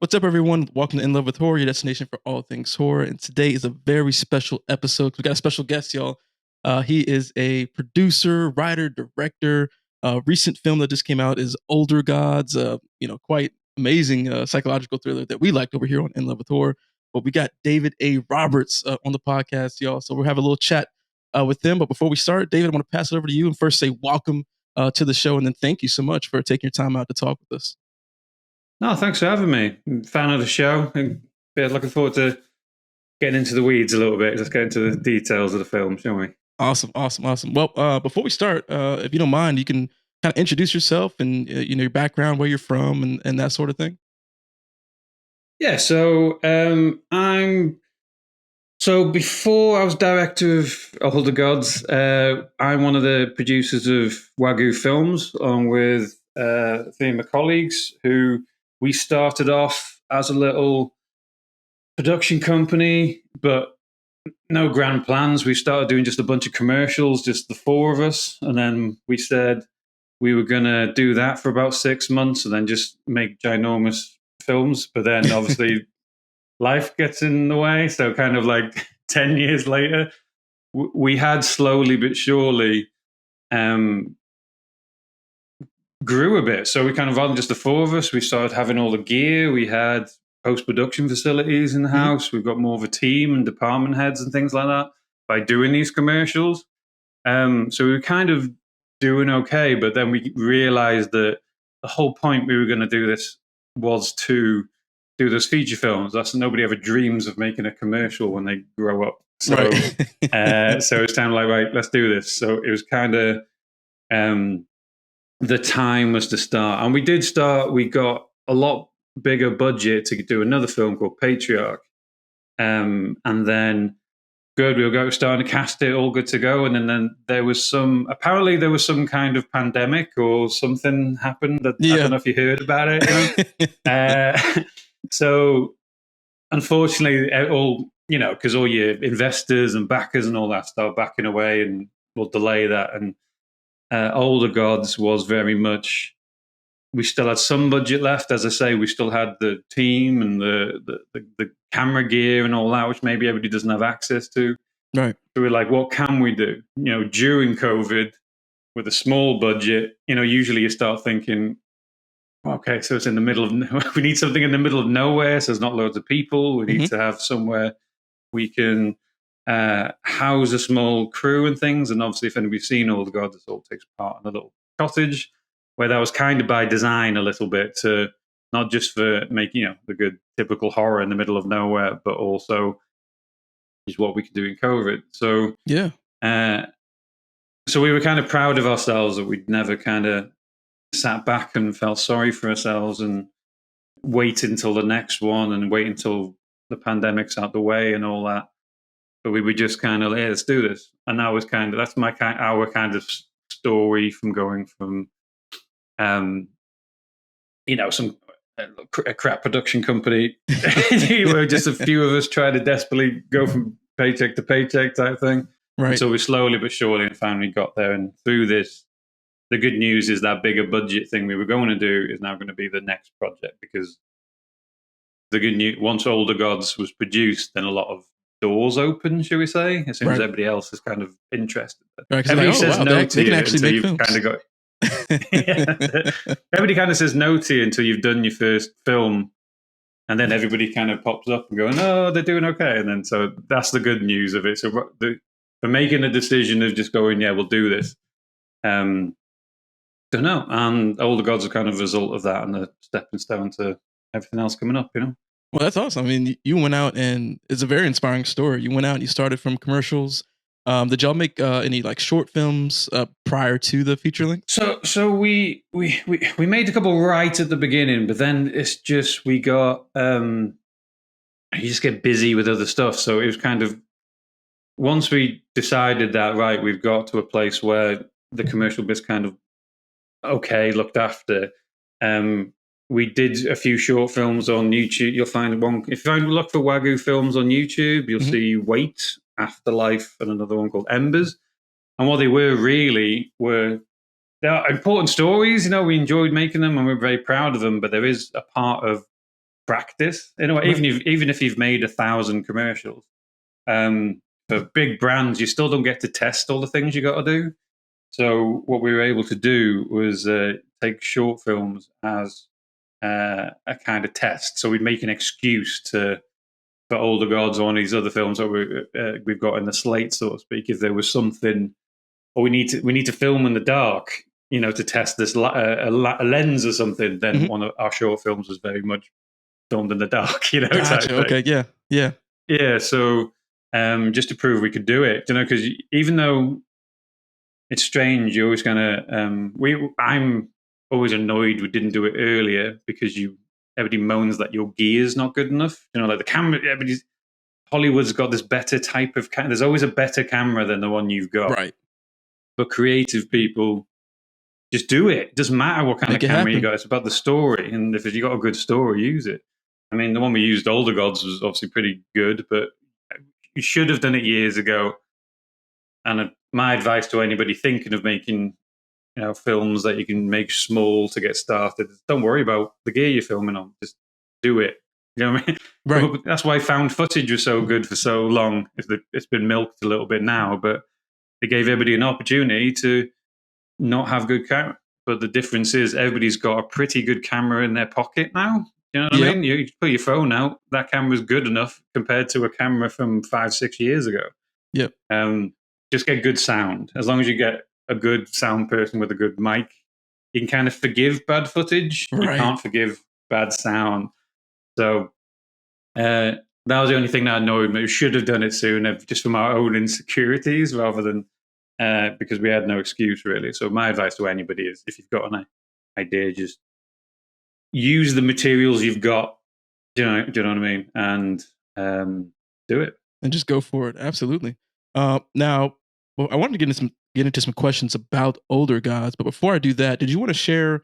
What's up, everyone? Welcome to In Love with Horror, your destination for all things horror. And today is a very special episode. We got a special guest, y'all. He is a producer, writer, director. Recent film that just came out is Older Gods. Quite amazing psychological thriller that we liked over here on In Love with Horror. But we got David A. Roberts on the podcast, y'all. So we'll have a little chat with them. But before we start, David, I want to pass it over to you and first say welcome to the show, and then thank you so much for taking your time out to talk with us. No, thanks for having me. Fan of the show. And yeah, looking forward to getting into the weeds a little bit. Let's get into the details of the film, shall we? Awesome. Well, before we start, if you don't mind, you can kind of introduce yourself and your background, where you're from, and that sort of thing. Yeah. So before I was director of Older Gods, I'm one of the producers of Wagyu Films, along with three of my colleagues, who we started off as a little production company, but no grand plans. We started doing just a bunch of commercials, just the four of us. And then we said we were going to do that for about 6 months and then just make ginormous films. But then obviously life gets in the way. So kind of like 10 years later, we had slowly but surely grew a bit. So we kind of, rather than just the four of us, we started having all the gear. We had post-production facilities in the house. We've got more of a team and department heads and things like that by doing these commercials. So we were kind of doing okay, but then we realized that the whole point we were going to do this was to do those feature films. That's nobody ever dreams of making a commercial when they grow up. So, right. So it's kind of like, right, let's do this. So it was kind of the time was to start, and we did start. We got a lot bigger budget to do another film called Patriarch, and then we were starting to cast it, all good to go, and then there was some kind of pandemic or something happened that I don't know if you heard about it. So unfortunately, because all your investors and backers and all that start backing away, and we'll delay that. And Older Gods was very much, we still had some budget left. As I say, we still had the team and the camera gear and all that, which maybe everybody doesn't have access to. Right. So we're like, what can we do? During COVID, with a small budget, usually you start thinking, okay, so it's in the middle of, we need something in the middle of nowhere, so there's not loads of people. We need to have somewhere we can house a small crew and things. And obviously, if anybody's seen Older Gods, it all takes part in a little cottage, where that was kind of by design a little bit, to not just for making the good typical horror in the middle of nowhere, but also is what we could do in COVID. So yeah. So we were kind of proud of ourselves that we'd never kind of sat back and felt sorry for ourselves and wait until the next one and wait until the pandemic's out the way and all that. But we were just kind of, let's do this. And that was that's our kind of story, from going from, some a crap production company, where just a few of us trying to desperately go from paycheck to paycheck type thing. Right. So we slowly but surely and finally got there. And through this, the good news is that bigger budget thing we were going to do is now going to be the next project, because the good news, once Older Gods was produced, then a lot of doors open, shall we say, as soon as everybody else is kind of interested. Right, everybody says no to you until you've kind of got. Everybody kind of says no to you until you've done your first film, and then everybody kind of pops up and going, "Oh, they're doing okay." And then so that's the good news of it. So for making a decision of just going, "Yeah, we'll do this." Don't know. And Older Gods are kind of a result of that, and a stepping stone to everything else coming up. Well, that's awesome. I mean, you went out, and it's a very inspiring story. You went out and you started from commercials. Did y'all make any like short films prior to the feature length? So we made a couple right at the beginning, but then it's just we got you just get busy with other stuff. So it was kind of, once we decided that, right, we've got to a place where the commercial bit's kind of looked after. We did a few short films on YouTube. You'll find one, if you look for Wagyu Films on YouTube, you'll see Wait, Afterlife, and another one called Embers. And what they were they're important stories. We enjoyed making them and we're very proud of them, but there is a part of practice in a way. Right. Even if you've made 1,000 commercials, for big brands, you still don't get to test all the things you got to do. So what we were able to do was take short films as a kind of test. So we'd make an excuse for Older Gods or one of these other films that we've got in the slate, so to speak. If there was something, or we need to film in the dark, to test this a lens or something, then one of our short films was very much filmed in the dark, Gotcha. Okay. Yeah. Yeah. Yeah. So just to prove we could do it, because even though it's strange, you're always gonna I'm always annoyed we didn't do it earlier because everybody moans that your gear is not good enough. Like the camera, Hollywood's got this better type of camera. There's always a better camera than the one you've got. Right. But creative people just do it. It doesn't matter what kind of camera you got. It's about the story. And if you got a good story, use it. I mean, the one we used, Older Gods, was obviously pretty good, but you should have done it years ago. And my advice to anybody thinking of making films that you can make small to get started, don't worry about the gear you're filming on. Just do it. You know what I mean? Right. That's why found footage was so good for so long. It's been milked a little bit now, but it gave everybody an opportunity to not have good camera. But the difference is everybody's got a pretty good camera in their pocket now. You know what I mean? You put your phone out, that camera's good enough compared to a camera from 5-6 years ago. Yep. Just get good sound. As long as you get a good sound person with a good mic, you can kind of forgive bad footage. Right. You can't forgive bad sound. So that was the only thing that annoyed me. We should have done it sooner, just from our own insecurities rather than because we had no excuse, really. So my advice to anybody is, if you've got an idea, just use the materials you've got. Do you know what I mean? And do it. And just go for it. Absolutely. Now, I wanted to get into some questions about Older Gods, but before I do that, did you want to share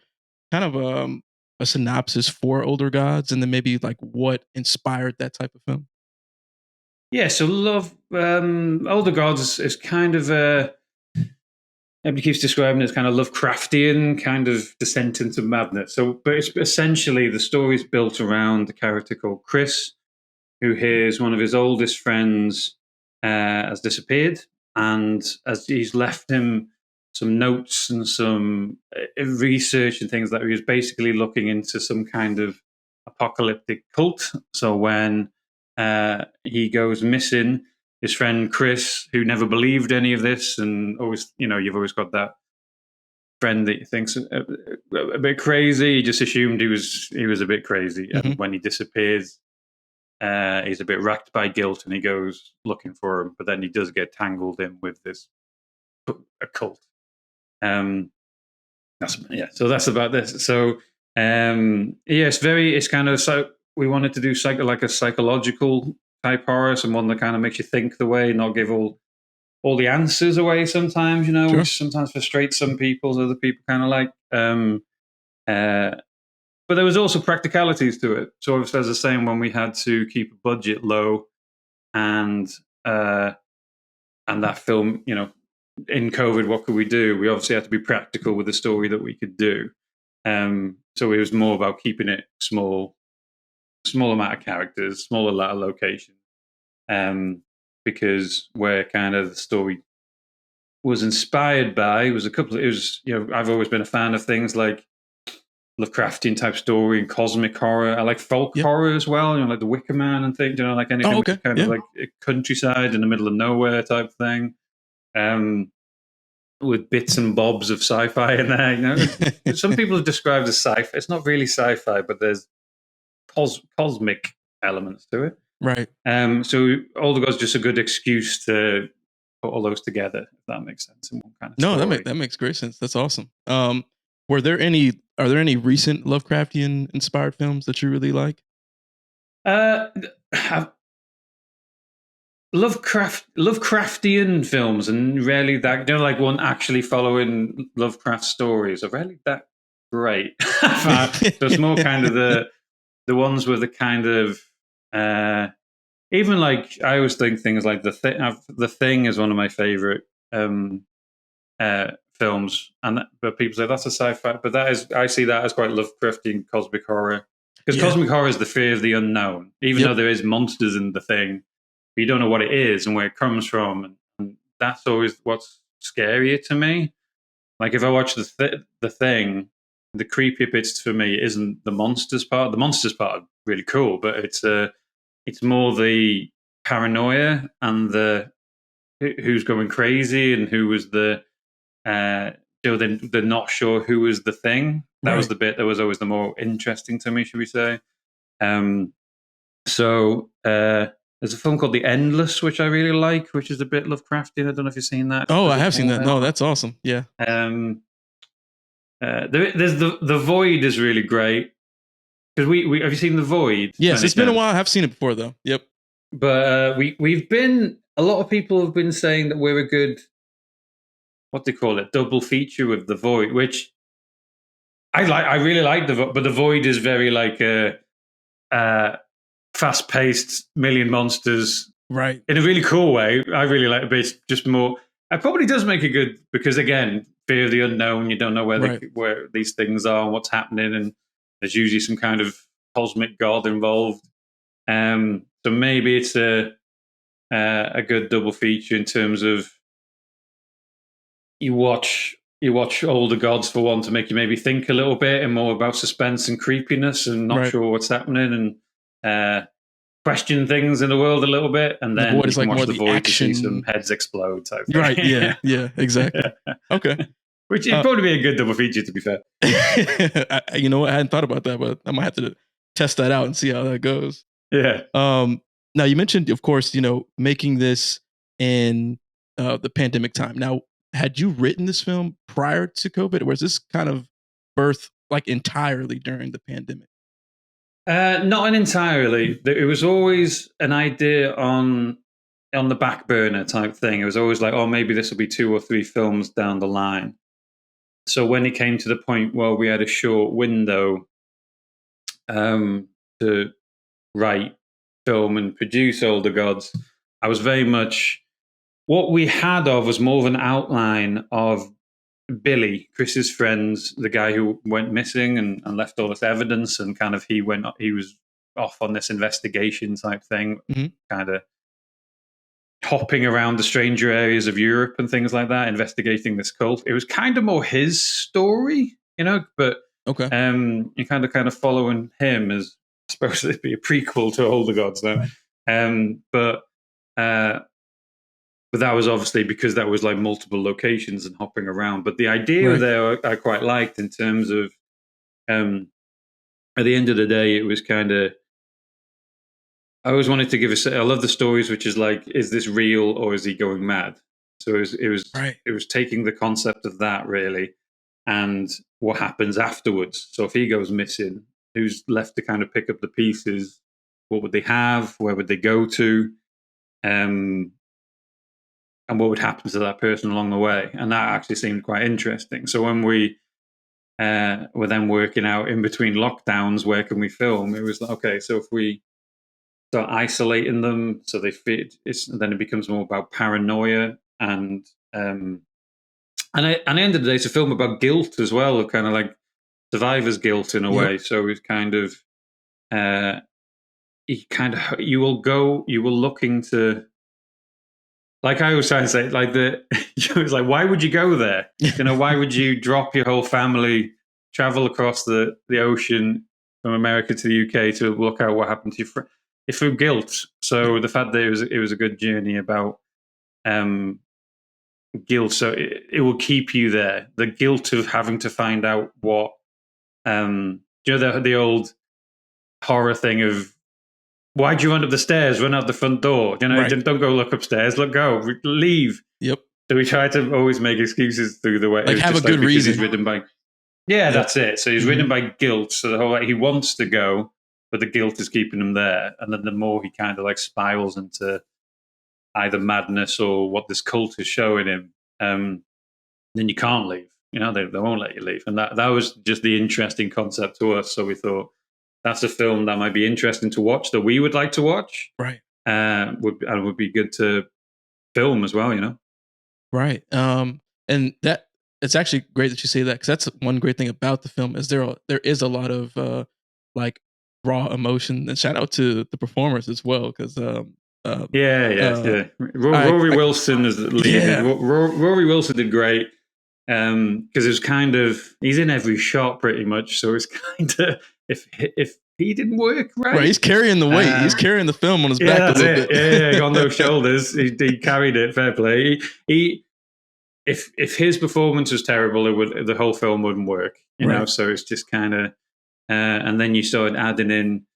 kind of a synopsis for Older Gods, and then maybe like what inspired that type of film? Yeah, so Older Gods is kind of everybody keeps describing it as kind of Lovecraftian, kind of descent into madness. But it's essentially the story's built around the character called Chris, who hears one of his oldest friends has disappeared, and as he's left him some notes and some research and things, that he was basically looking into some kind of apocalyptic cult. So when he goes missing, his friend Chris, who never believed any of this, and always, you've always got that friend that you think's a bit crazy. He just assumed he was a bit crazy, and when he disappears, he's a bit racked by guilt, and he goes looking for him. But then he does get tangled in with a cult. So that's about this. So it's kind of, so we wanted to do like a psychological type horror, someone that kind of makes you think the way, not give all the answers away sometimes, Sure. Which sometimes frustrates some people, other people kind of like. But there was also practicalities to it. So as I was saying, when we had to keep a budget low, and that film, in COVID, what could we do? We obviously had to be practical with the story that we could do. So it was more about keeping it small amount of characters, small amount of locations, because where kind of the story was inspired by I've always been a fan of things like Lovecraftian type story and cosmic horror. I like folk horror as well, like The Wicker Man and things, like anything kind of like a countryside in the middle of nowhere type thing. With bits and bobs of sci-fi in there, Some people have described as sci-fi. It's not really sci-fi, but there's cosmic elements to it. Right. So Older Gods is just a good excuse to put all those together, if that makes sense, in one kind of story. That makes great sense. That's awesome. Are there any recent Lovecraftian inspired films that you really like? Lovecraftian films, and rarely that, like one actually following Lovecraft stories, are rarely that great. So it's more kind of the ones with the kind of even like, I always think things like The Thing is one of my favorite films, but people say that's a sci-fi, but I see that as quite Lovecraftian cosmic horror. Because cosmic horror is the fear of the unknown, even though there is monsters in the thing, you don't know what it is and where it comes from, and that's always what's scarier to me. Like if I watch the thing, the creepier bits for me isn't the monsters part. The monsters part are really cool, but it's more the paranoia and the who's going crazy and who was the they're not sure who was the thing. That was the bit that was always the more interesting to me, should we say. So there's a film called The Endless, which I really like, which is a bit Lovecraftian. I don't know if you've seen that. Oh, I have seen that. No, that's awesome. Yeah. There's the Void is really great. Because we have you seen The Void? Yes, it's been a while. I've seen it before though. Yep. But we've been, a lot of people have been saying that we're a good, what do they call it, double feature with The Void, which I really like but The Void is very like a fast-paced million monsters, right? In a really cool way. I really like it, but it's just more. It probably does make it good because again, fear of the unknown. You don't know where these things are and what's happening, and there's usually some kind of cosmic god involved. So maybe it's a good double feature in terms of you watch older gods for one to make you maybe think a little bit and more about suspense and creepiness and not sure what's happening and question things in the world a little bit, and then you can watch The Void to see some heads explode type thing. Right, yeah, exactly. Okay. Which would probably be a good double feature, to be fair. You know what? I hadn't thought about that, but I might have to test that out and see how that goes. Yeah. Now you mentioned, of course, making this in the pandemic time. Now, had you written this film prior to COVID, or was this kind of birthed like entirely during the pandemic? Not entirely. It was always an idea on the back burner type thing. It was always like, oh, maybe this will be 2 or 3 films down the line. So when it came to the point where we had a short window to write, film, and produce Older Gods, I was very much, what we had was more of an outline of Billy, Chris's friend, the guy who went missing and left all this evidence, and kind of he was off on this investigation type thing, kind of hopping around the stranger areas of Europe and things like that, investigating this cult. It was kind of more his story, but okay. You kind of following him as, I suppose it'd be a prequel to Older Gods now. But that was obviously because that was like multiple locations and hopping around. But the idea there I quite liked in terms of, at the end of the day, it was kind of, I always wanted to I love the stories, which is like, is this real or is he going mad? So it was taking the concept of that really, and what happens afterwards. So if he goes missing, who's left to kind of pick up the pieces? What would they have? Where would they go to? And what would happen to that person along the way? And that actually seemed quite interesting. So when we were then working out in between lockdowns, where can we film? It was like, okay, so if we start isolating them so they fit, then it becomes more about paranoia and at the end of the day, it's a film about guilt as well, of kind of like survivor's guilt in a way. So it's kind of you were looking to, like I was trying to say, like it was like, why would you go there? Why would you drop your whole family, travel across the ocean from America to the UK to look at what happened to your friend? It's through guilt. So the fact that it was a good journey about guilt, so it will keep you there. The guilt of having to find out what, the old horror thing of, why'd you run up the stairs? Run out the front door. Don't go look upstairs. Leave. Yep. So we try to always make excuses through the way. Like have a good reason. He's ridden by. Yeah, that's it. So he's ridden by guilt. So the whole he wants to go, but the guilt is keeping him there. And then the more he kind of like spirals into either madness or what this cult is showing him, then you can't leave. They won't let you leave. And that was just the interesting concept to us. So we thought, that's a film that might be interesting to watch, that we would like to watch. Right. Would be good to film as well, Right. And that it's actually great that you say that, because that's one great thing about the film is there is a lot of like raw emotion. And shout out to the performers as well, because Rory Wilson is the lead. Yeah. Rory Wilson did great because it was kind of, he's in every shot pretty much, so it's kind of, if he didn't work right, he's carrying the weight. He's carrying the film on his back a little bit. On those shoulders, he carried it. Fair play. If his performance was terrible, the whole film wouldn't work. You know, so it's just kind of, and then you started adding in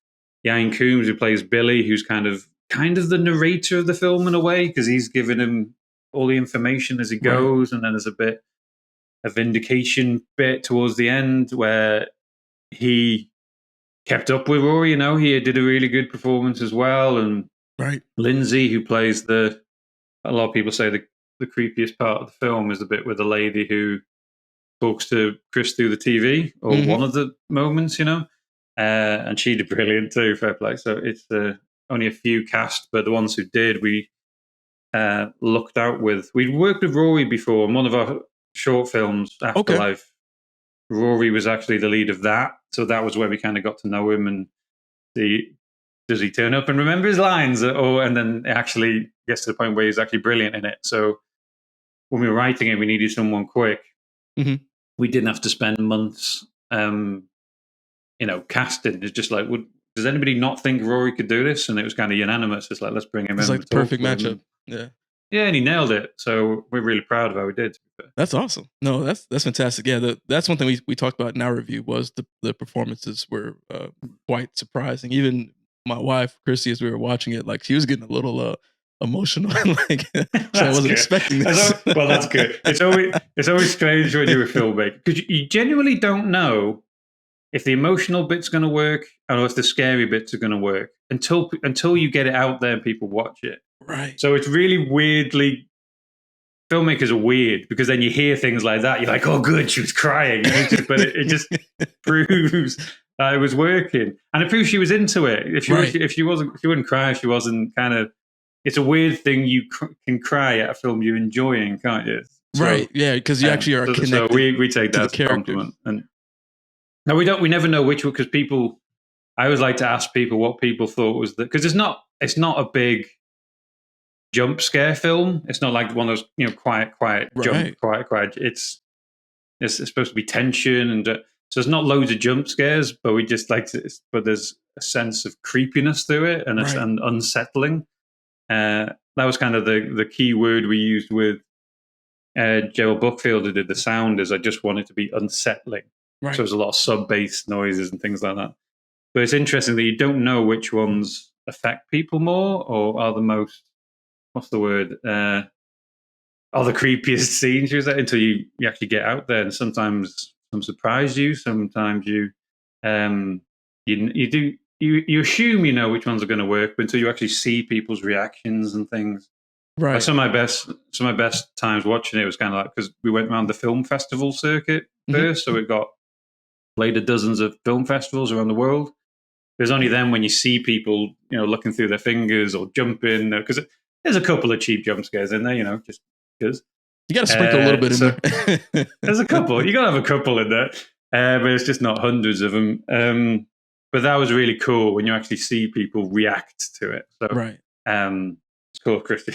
Ian Coombs, who plays Billy, who's kind of the narrator of the film in a way, because he's giving him all the information as he goes, and then there's a vindication bit towards the end where he kept up with Rory. You know, he did a really good performance as well, and Lindsay, who plays a lot of people say the creepiest part of the film is the bit with the lady who talks to Chris through the TV, or one of the moments, you know, and she did brilliant too. Fair play. So it's only a few cast, but the ones who did, we looked out with. We'd worked with Rory before in one of our short films, Afterlife. Rory was actually the lead of that, so that was where we kind of got to know him and does he turn up and remember his lines, and then it actually gets to the point where he's actually brilliant in it. So when we were writing it, we needed someone quick. We didn't have to spend months, casting. It's just like, does anybody not think Rory could do this? And it was kind of unanimous. It's like, let's bring him in. It's like the perfect matchup. Yeah, and he nailed it. So we're really proud of how he did. That's awesome. No, that's fantastic. Yeah, that's one thing we talked about in our review was the performances were quite surprising. Even my wife, Chrissy, as we were watching it, like she was getting a little emotional. Like so I wasn't expecting this. Well, that's good. It's always strange when you're a filmmaker, because you genuinely don't know if the emotional bit's going to work or if the scary bits are going to work until you get it out there and people watch it. Right. So it's really weirdly, filmmakers are weird, because then you hear things like that. You're like, oh, good, she was crying. But it just proves that it was working. And it proves she was into it. If she wouldn't cry, if she wasn't kind of, it's a weird thing. You can cry at a film you're enjoying, can't you? So, right. Yeah. Because you actually are connected. So we take that as a compliment. And no, we never know which one, because I always like to ask people what people thought was because it's not a big jump scare film. It's not like one of those, quiet jump, quiet. It's supposed to be tension, and so there's not loads of jump scares, but we just like to. But there's a sense of creepiness to it, and and unsettling. That was kind of the key word we used with Gerald Buckfield, who did the sound. Is I just wanted to be unsettling. Right. So there's a lot of sub-bass noises and things like that. But it's interesting that you don't know which ones affect people more, or are the most, what's the word? Are the creepiest scenes until you actually get out there. And sometimes some surprise you. Sometimes you assume you know which ones are going to work, but until you actually see people's reactions and things. Right. Like some of my best times watching it was kind of like, because we went around the film festival circuit first, so it got played at dozens of film festivals around the world. There's only then when you see people, looking through their fingers or jumping, because there's a couple of cheap jump scares in there, just because. You got to sprinkle a little bit in there. There's a couple. You got to have a couple in there, but it's just not hundreds of them. But that was really cool when you actually see people react to it. So, it's cool, Christy.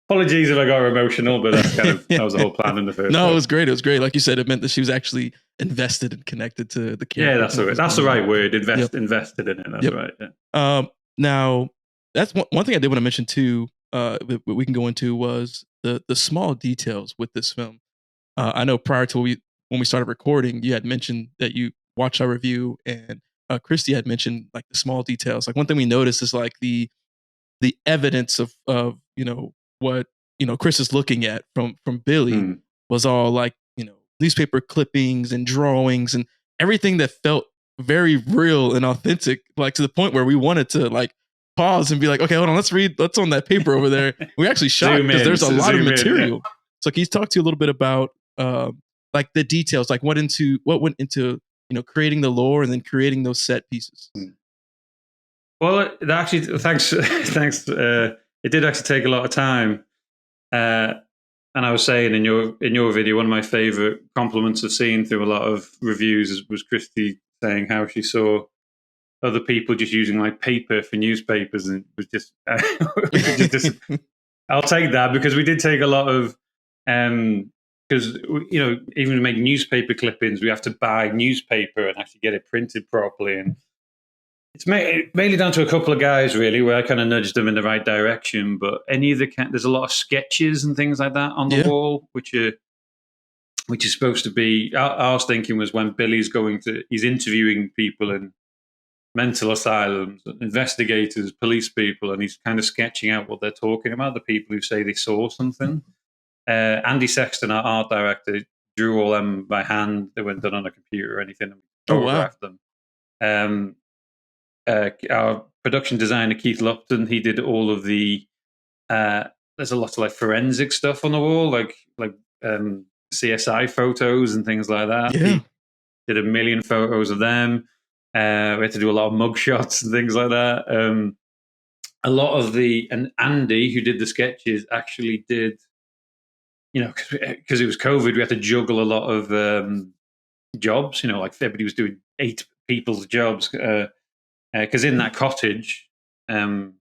Apologies if I got emotional, but that was the whole plan in the first. No, it was great. It was great. Like you said, it meant that she was actually invested and connected to the character. Yeah, that's the right word. Invested in it. That's right. Yeah. Now, that's one thing I did want to mention too. What we can go into was the small details with this film. I know prior to when we started recording, you had mentioned that you watched our review, and Christy had mentioned like the small details. Like one thing we noticed is like the evidence of what Chris is looking at from Billy was all like newspaper clippings and drawings and everything that felt very real and authentic, like to the point where we wanted to like pause and be like, okay, hold on, let's on that paper over there. We actually shot because there's a lot of material. So can you talk to you a little bit about like the details, like what went into creating the lore and then creating those set pieces? Well, actually, thanks. It did actually take a lot of time. And I was saying in your video, one of my favorite compliments I've seen through a lot of reviews was Christy saying how she saw other people just using like paper for newspapers, and it was just, I'll take that, because we did take a lot of, because even to make newspaper clippings, we have to buy newspaper and actually get it printed properly, and it's mainly down to a couple of guys really, where I kind of nudged them in the right direction. But there's a lot of sketches and things like that on the wall, which is supposed to be. I was thinking was when Billy's he's interviewing people in mental asylums, investigators, police people, and he's kind of sketching out what they're talking about. The people who say they saw something. Andy Sexton, our art director, drew all them by hand. They weren't done on a computer or anything. And photographed them. Our production designer Keith Lupton, he did all of the. There's a lot of like forensic stuff on the wall, like CSI photos and things like that. Yeah. He did a million photos of them. We had to do a lot of mug shots and things like that. A lot of and Andy, who did the sketches, actually did. Because it was COVID, we had to juggle a lot of jobs. Like everybody was doing 8 people's jobs. Because in that cottage, that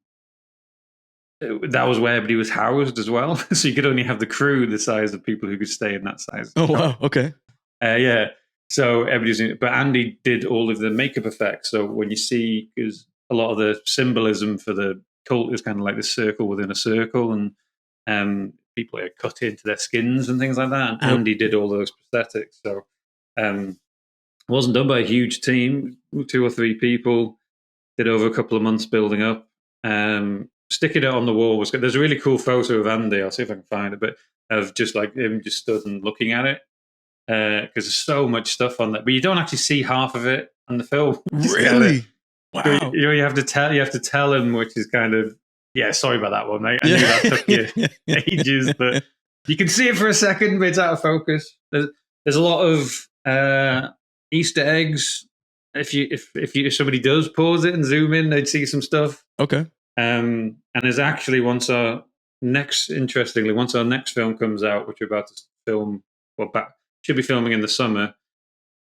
was where everybody was housed as well. So you could only have the crew the size of people who could stay in that size. Oh, wow. Okay. Yeah. So but Andy did all of the makeup effects. So when you see, because a lot of the symbolism for the cult is kind of like this circle within a circle, and people are cut into their skins and things like that. And Andy did all those prosthetics. So it wasn't done by a huge team, 2 or 3 people. Did over a couple of months building up. Sticking it on the wall was good. There's a really cool photo of Andy. I'll see if I can find it, but of just like him just stood and looking at it, because there's so much stuff on that, but you don't actually see half of it on the film. Really? Wow. You have to tell him, which is kind of sorry about that one, mate. I knew that took you ages, but you can see it for a second, but it's out of focus. There's a lot of Easter eggs. If somebody does pause it and zoom in, they'd see some stuff. Okay. And there's actually once our next film comes out, which we're about to film, should be filming in the summer.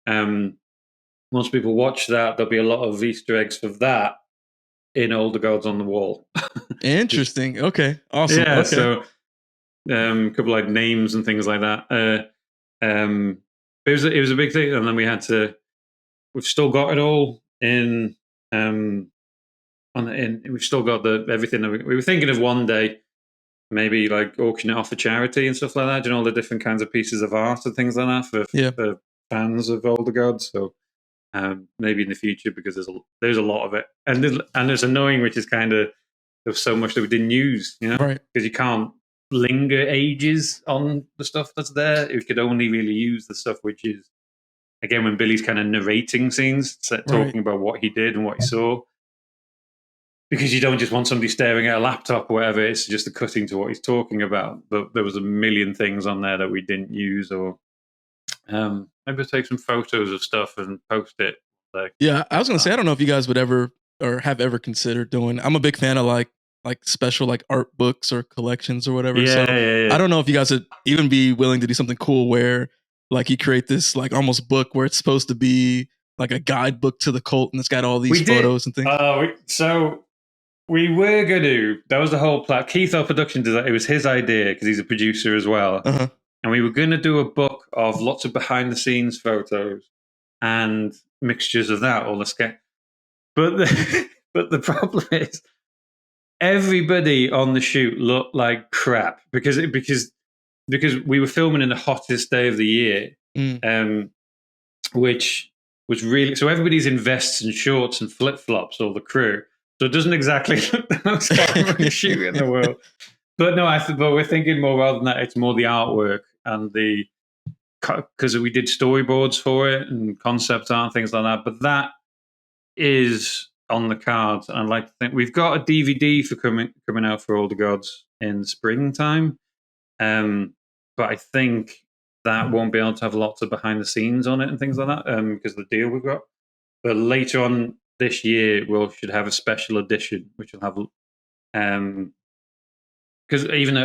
Once people watch that, there'll be a lot of Easter eggs for that in Older Gods on the wall. Interesting. Okay. Awesome. Yeah. Okay. So a couple like names and things like that. It was a big thing, and then we had to. We've still got it all in. We've still got everything that we were thinking of one day, maybe like auction it off for charity and stuff like that. All the different kinds of pieces of art and things like that for fans of Older Gods. So maybe in the future, because there's a lot of it, and it's annoying, which is kind of there's so much that we didn't use, right? Because you can't linger ages on the stuff that's there. You could only really use the stuff which is. Again, when Billy's kind of narrating scenes, talking about what he did and what he saw, because you don't just want somebody staring at a laptop or whatever, it's just a cutting to what he's talking about. But there was a million things on there that we didn't use, or maybe we'll take some photos of stuff and post it. Yeah, I was going to say, I don't know if you guys would ever or have ever considered doing. I'm a big fan of like special like art books or collections or whatever. Yeah. I don't know if you guys would even be willing to do something cool where. Like you create this like almost book where it's supposed to be like a guidebook to the cult, and it's got all these photos and things. So we were going to. That was the whole plan. Keith, our production designer, it was his idea because he's a producer as well. Uh-huh. And we were going to do a book of lots of behind the scenes photos and mixtures of that, all the sketch. But the problem is, everybody on the shoot looked like crap because we were filming in the hottest day of the year, which was really... So everybody's in vests and shorts and flip-flops, all the crew. So it doesn't exactly look the most glamorous shoot in the world. But no, but we're thinking more rather than that, it's more the artwork and because we did storyboards for it and concept art, things like that. But that is on the cards. And I'd like to think we've got a DVD for coming out for Older Gods in springtime. But I think that won't be able to have lots of behind the scenes on it and things like that because of the deal we've got. But later on this year, we should have a special edition, which will have because even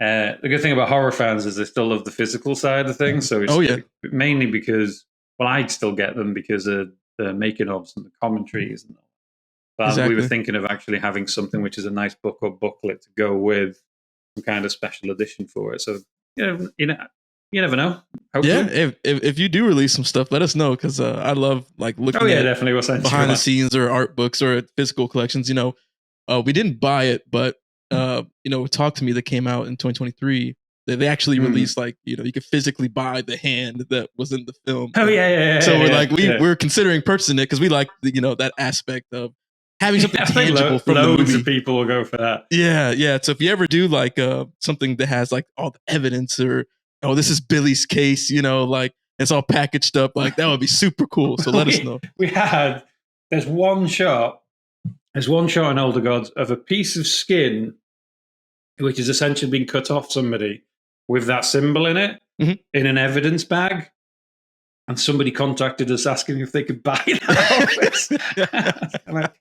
the good thing about horror fans is they still love the physical side of things. So it's mainly because I'd still get them because of the making ofs and the commentaries and all. But Exactly. we were thinking of actually having something which is a nice book or booklet to go with some kind of special edition for it. So you never know. Hopefully. Yeah, if you do release some stuff, let us know, because I love like looking at definitely. We'll send behind you the scenes or art books or physical collections. We didn't buy it, but Talk to Me that came out in 2023. They actually released you could physically buy the hand that was in the film. Oh yeah. So we're considering purchasing it because we like that aspect of having something tangible from the movie. Loads of people will go for that. Yeah. So if you ever do like something that has like all the evidence, or this is Billy's case, it's all packaged up, like that would be super cool. So let us know. There's one shot in Older Gods of a piece of skin which has essentially been cut off somebody with that symbol in it in an evidence bag. And somebody contacted us asking if they could buy that. I'm like,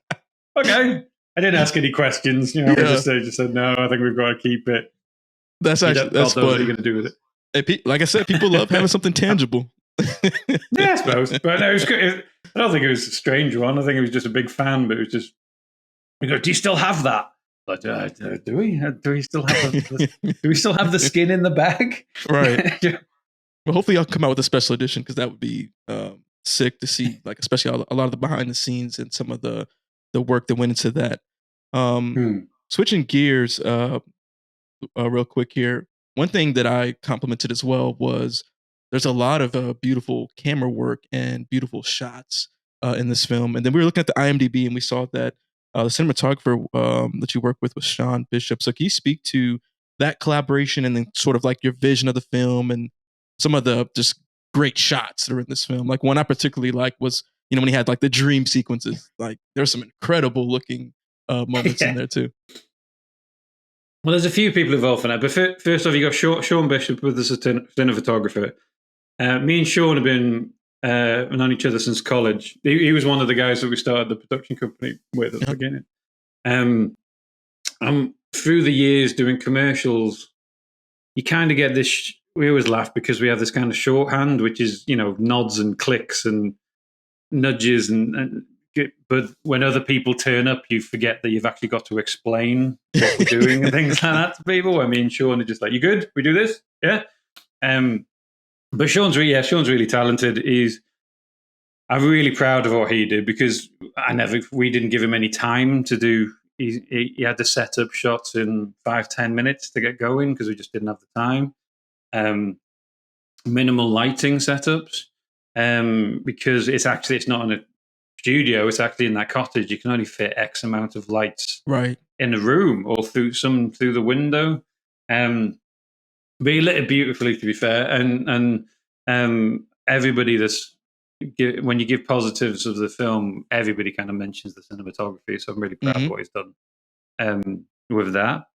okay. I didn't ask any questions. We just said, no, I think we've got to keep it. That's funny. What are you going to do with it? Hey, like I said, people love having something tangible. Yeah, I suppose. But no, I don't think it was a strange one. I think it was just a big fan, but it was just, we go, do you still have that? Like, do we? Do we still have the skin in the bag? Right. Well, hopefully I'll come out with a special edition, because that would be sick to see, like especially a lot of the behind the scenes and some of the work that went into that. Switching gears real quick here. One thing that I complimented as well was there's a lot of beautiful camera work and beautiful shots in this film. And then we were looking at the IMDb and we saw that the cinematographer that you work with was Shaun Bishop. So can you speak to that collaboration and then sort of like your vision of the film and some of the just great shots that are in this film? Like one I particularly like was, when he had like the dream sequences, like there's some incredible looking moments in there too. Well, there's a few people involved in that, but first off, you got Shaun Bishop with the cinematographer. Me and Shaun have been known each other since college. He was one of the guys that we started the production company with at the beginning. Through the years doing commercials, you kind of get this. We always laugh because we have this kind of shorthand, which is nods and clicks and nudges but when other people turn up, you forget that you've actually got to explain what we're doing and things like that to people. I mean, Shaun are just like, you good? We do this? Yeah. But Shaun's really talented. I'm really proud of what he did, because we didn't give him any time to do. He had to set up shots in 5-10 minutes to get going because we just didn't have the time. Minimal lighting setups, because it's not in a studio, it's actually in that cottage. You can only fit X amount of lights in the room or through the window. But he lit it beautifully, to be fair. And everybody when you give positives of the film, everybody kind of mentions the cinematography. So I'm really proud of what he's done with that.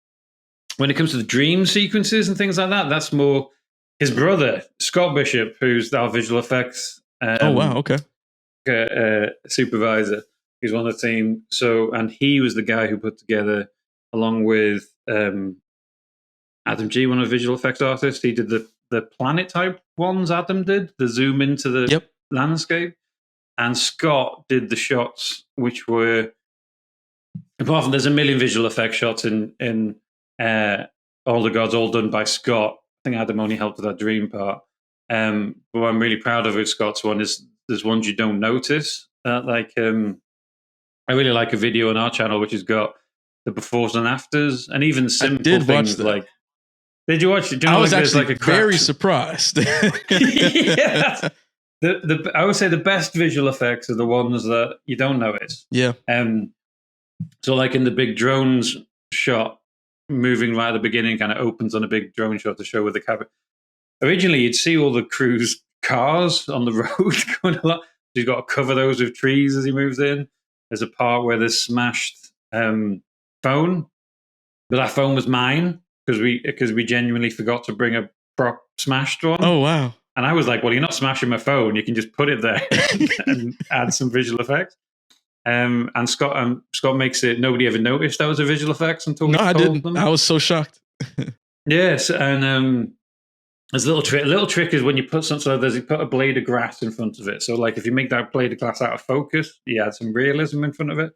When it comes to the dream sequences and things like that, that's more his brother, Scott Bishop, who's our visual effects. Oh, wow. Okay. Supervisor. He's one of the team. And he was the guy who put together, along with Adam G, one of the visual effects artists. He did the planet type ones. Adam did the zoom into the landscape, and Scott did the shots, which were, apart from there's a million visual effects shots in All the Gods, all done by Scott. I think Adam only helped with that dream part. But what I'm really proud of with Scott's one is there's ones you don't notice. I really like a video on our channel which has got the befores and afters, and even simple things like. Did you watch it? I was actually very surprised. Yeah. I would say the best visual effects are the ones that you don't notice. Yeah. So like in the big drones shot, moving right at the beginning, kind of opens on a big drone shot to show where the camera. Originally, you'd see all the crew's cars on the road going along. You've got to cover those with trees as he moves in. There's a part where there's smashed phone, but that phone was mine because we genuinely forgot to bring a prop smashed one. Oh, wow. And I was like, well, you're not smashing my phone. You can just put it there and add some visual effects. And Scott makes it. Nobody ever noticed that was a visual effects until I didn't. I was so shocked. Yes, and there's a little trick. A little trick is when you put something. So there's you put a blade of grass in front of it. So like if you make that blade of grass out of focus, you add some realism in front of it.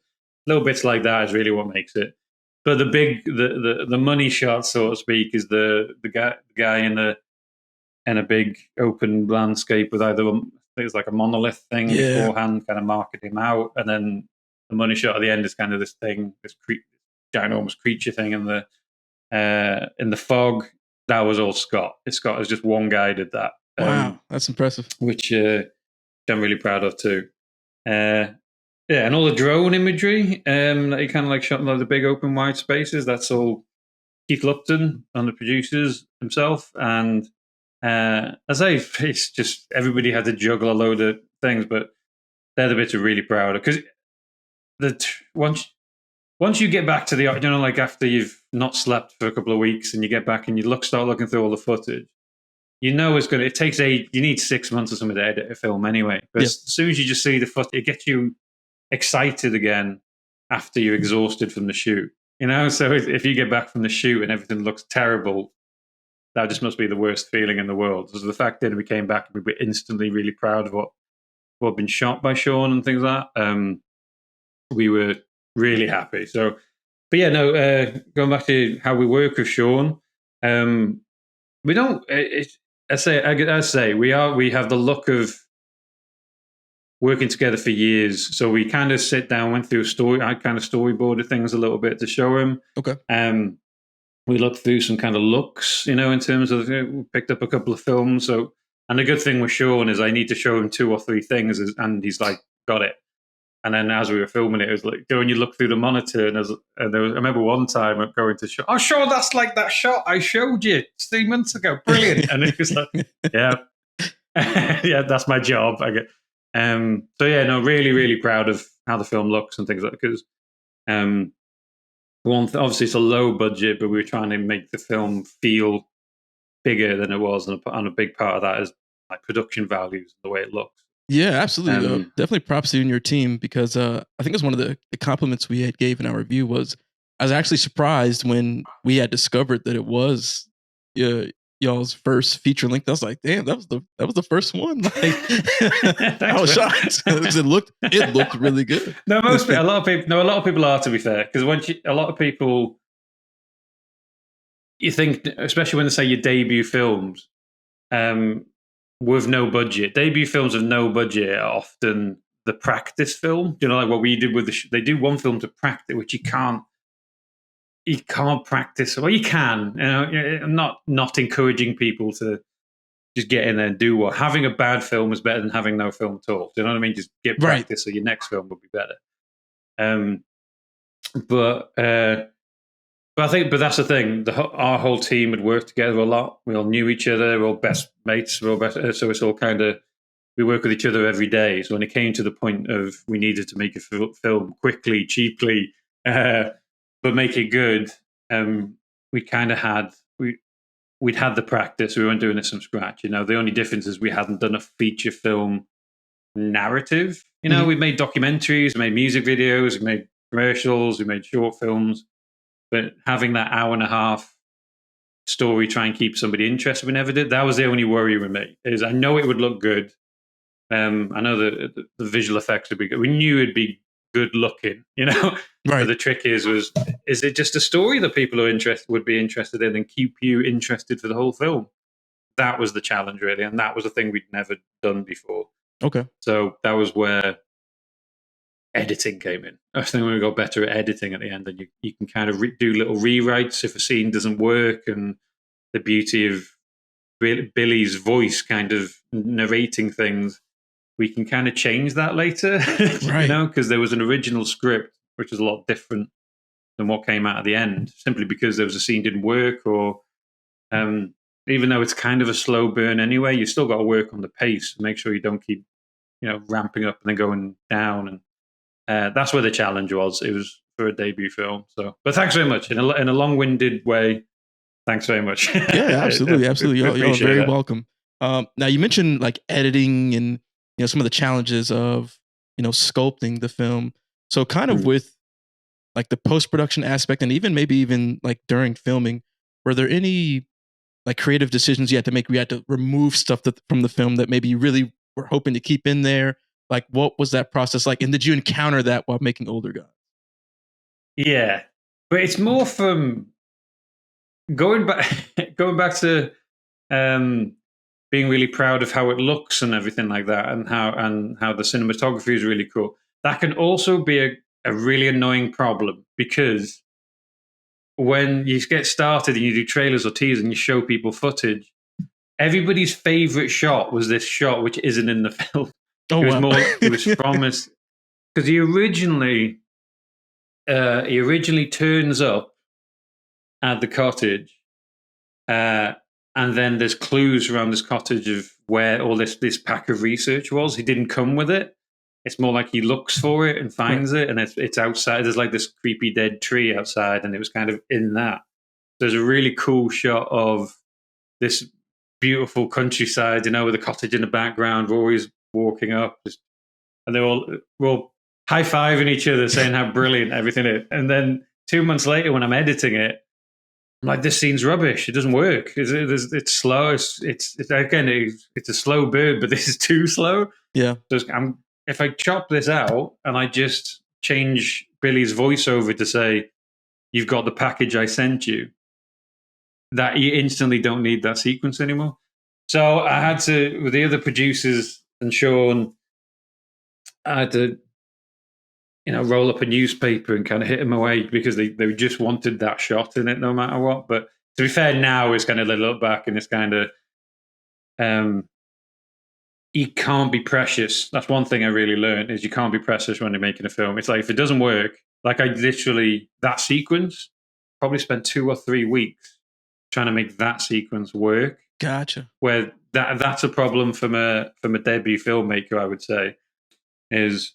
Little bits like that is really what makes it. But the money shot, so to speak, is the guy in a big open landscape with either there's like a monolith thing beforehand, kind of marking him out, and then the money shot at the end is kind of this thing, this ginormous creature thing in the fog. That was all Scott. Scott is just one guy did that. Wow, that's impressive. Which I'm really proud of too. Yeah, and all the drone imagery that he kind of like shot in like the big open wide spaces. That's all Keith Lupton and the producers himself. And as I say, it's just everybody had to juggle a load of things, but they're the bits we're really proud of because once you get back to the, like after you've not slept for a couple of weeks and you get back and you start looking through all the footage, it takes you need 6 months or something to edit a film anyway. But as soon as you just see the footage, it gets you excited again after you're exhausted from the shoot. So if you get back from the shoot and everything looks terrible, that just must be the worst feeling in the world. So the fact that we came back, we were instantly really proud of what had been shot by Shaun and things like that. We were really happy. So, but yeah, no. Going back to how we work with Shaun, we don't. I say we have the luck of working together for years. So we kind of sit down, went through a story. I kind of storyboarded things a little bit to show him. Okay. We looked through some kind of looks, in terms of we picked up a couple of films. So, and the good thing with Shaun is I need to show him 2 or 3 things, and he's like, got it. And then as we were filming it was like, when you look through the monitor, and I remember one time going to show, oh, sure, that's like that shot I showed you 3 months ago. Brilliant. And it was like, yeah, yeah, that's my job. I get. So yeah, no, really, really proud of how the film looks and things like that. Because obviously it's a low budget, but we were trying to make the film feel bigger than it was, and a big part of that is like production values and the way it looks. Yeah, absolutely. Definitely props to you and your team because I think it's one of the compliments we had gave in our review was I was actually surprised when we had discovered that it was y'all's first feature length. I was like, damn, that was the first one. Like, I was shocked because it looked really good. No, a lot of people are, to be fair, because a lot of people, you think, especially when they say your debut films, with no budget. Debut films with no budget are often the practice film. Like what we did with they do one film to practice, which you can't practice. Well, you can. I'm not encouraging people to just get in there and do what. Having a bad film is better than having no film at all. Do you know what I mean? Just get practice, so your next film will be better. But that's the thing. Our whole team had worked together a lot. We all knew each other. We're all best mates. So it's all kind of, we work with each other every day. So when it came to the point of we needed to make a film quickly, cheaply, but make it good, we kind of we'd had the practice. We weren't doing this from scratch. The only difference is we hadn't done a feature film narrative. We've made documentaries, we made music videos, we made commercials, we made short films. But having that hour and a half story, try and keep somebody interested, we never did. That was the only worry with me. Is I know it would look good. I know the visual effects would be good. We knew it'd be good looking, Right. But the trick is it just a story that people would be interested in and keep you interested for the whole film? That was the challenge, really, and that was the thing we'd never done before. Okay. So that was where editing came in. I think we got better at editing at the end, and you can kind of do little rewrites if a scene doesn't work, and the beauty of Billy's voice kind of narrating things, we can kind of change that later, right? Because there was an original script which was a lot different than what came out at the end, simply because there was a scene didn't work, or even though it's kind of a slow burn anyway, you still got to work on the pace and make sure you don't keep ramping up and then going down. And that's where the challenge was. It was for a debut film. So, but thanks very much in a long-winded way. Thanks very much. Yeah, absolutely, absolutely. You're very welcome. Now you mentioned like editing and some of the challenges of sculpting the film. So kind of with like the post-production aspect, and maybe even like during filming, were there any like creative decisions you had to make? We had to remove stuff from the film that maybe you really were hoping to keep in there. Like, what was that process like? And did you encounter that while making Older Gods? Yeah, but it's more from going back going back to being really proud of how it looks and everything like that, and how the cinematography is really cool. That can also be a really annoying problem, because when you get started and you do trailers or teasers and you show people footage, everybody's favorite shot was this shot which isn't in the film. Oh, It was wow. more. It was from us, because he originally turns up at the cottage, and then there's clues around this cottage of where all this pack of research was. He didn't come with it. It's more like he looks for it and finds it, and it's outside. There's like this creepy dead tree outside, and it was kind of in that. There's a really cool shot of this beautiful countryside, with a cottage in the background. Rory's walking up, and we're all high-fiving each other, saying how brilliant everything is. And then 2 months later, when I'm editing it, I'm like, this scene's rubbish. It doesn't work. It's slow. It's a slow bird, but this is too slow. Yeah. So if I chop this out and I just change Billy's voiceover to say, "You've got the package I sent you," that you instantly don't need that sequence anymore. So I had to, with the other producers and Shaun, I had to, roll up a newspaper and kind of hit them away, because they just wanted that shot in it no matter what. But to be fair, now it's kind of, they look back and it's kind of, you can't be precious. That's one thing I really learned, is you can't be precious when you're making a film. It's like, if it doesn't work, like that sequence, probably spent 2 or 3 weeks trying to make that sequence work. Gotcha. Where that's a problem from a debut filmmaker, I would say, is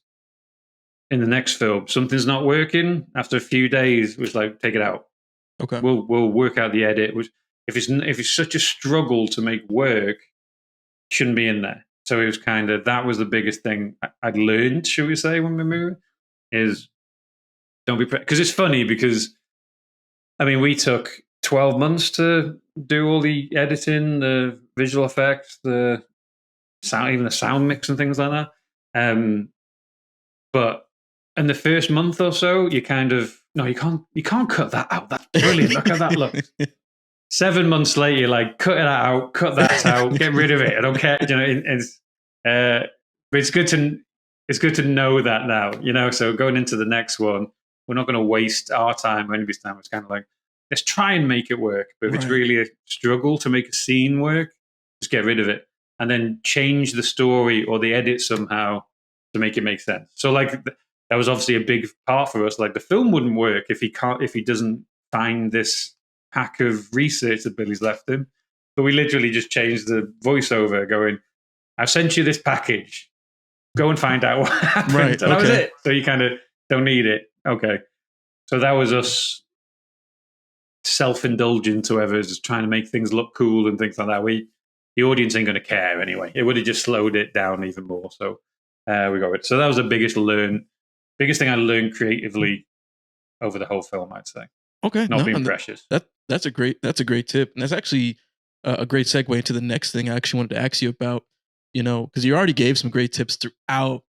in the next film, something's not working. After a few days, it was like, take it out. Okay. We'll work out the edit. Which, if it's such a struggle to make work, shouldn't be in there. So it was that was the biggest thing I'd learned, should we say, when we moved, is don't be, because it's funny, because we took 12 months to do all the editing, the visual effects, the sound, even the sound mix and things like that. But in the first month or so, you you can't cut that out. That's brilliant. Look how that looks. 7 months later, you're like, cut it out, cut that out, get rid of it. I don't care. But it's good to know that now. So going into the next one, we're not going to waste our time or anybody's time. It's kind of like, let's try and make it work. But if it's really a struggle to make a scene work, just get rid of it and then change the story or the edit somehow to make it make sense. So like, that was obviously a big part for us. Like, the film wouldn't work if he doesn't find this pack of research that Billy's left him. But we literally just changed the voiceover, going, "I've sent you this package. Go and find out what happened." Right, and that was it. So you kind of don't need it. Okay. So that was us self-indulgent to whoever's just trying to make things look cool and things like that. The audience ain't going to care anyway. It would have just slowed it down even more. So we got it. So that was the biggest thing I learned creatively over the whole film, I'd say. Okay. Not being precious. That's a great tip. And that's actually a great segue into the next thing I actually wanted to ask you about, because you already gave some great tips throughout,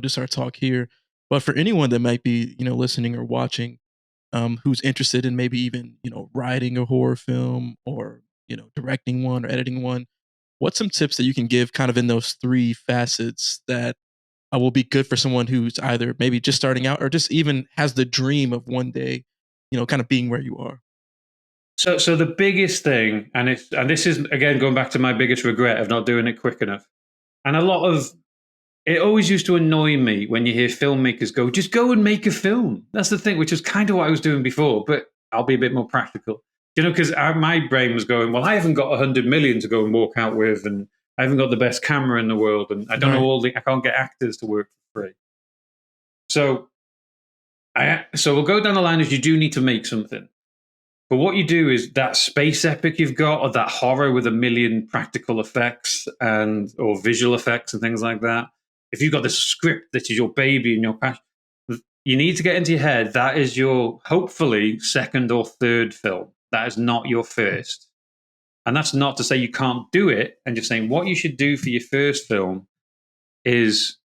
just our talk here. But for anyone that might be, listening or watching, who's interested in maybe even, writing a horror film or, directing one or editing one, what's some tips that you can give kind of in those 3 facets that will be good for someone who's either maybe just starting out or just even has the dream of one day, kind of being where you are? So the biggest thing, and this is, again, going back to my biggest regret of not doing it quick enough. And it always used to annoy me when you hear filmmakers go, just go and make a film. That's the thing, which is kind of what I was doing before, but I'll be a bit more practical. Because my brain was going, well, I haven't got 100 million to go and walk out with, and I haven't got the best camera in the world, and I don't know I can't get actors to work for free. So we'll go down the line as you do need to make something. But what you do is that space epic you've got, or that horror with 1 million practical effects or visual effects and things like that. If you've got this script that is your baby and your passion, you need to get into your head that is your, hopefully, second or third film. That is not your first. And that's not to say you can't do it. And just saying what you should do for your first film is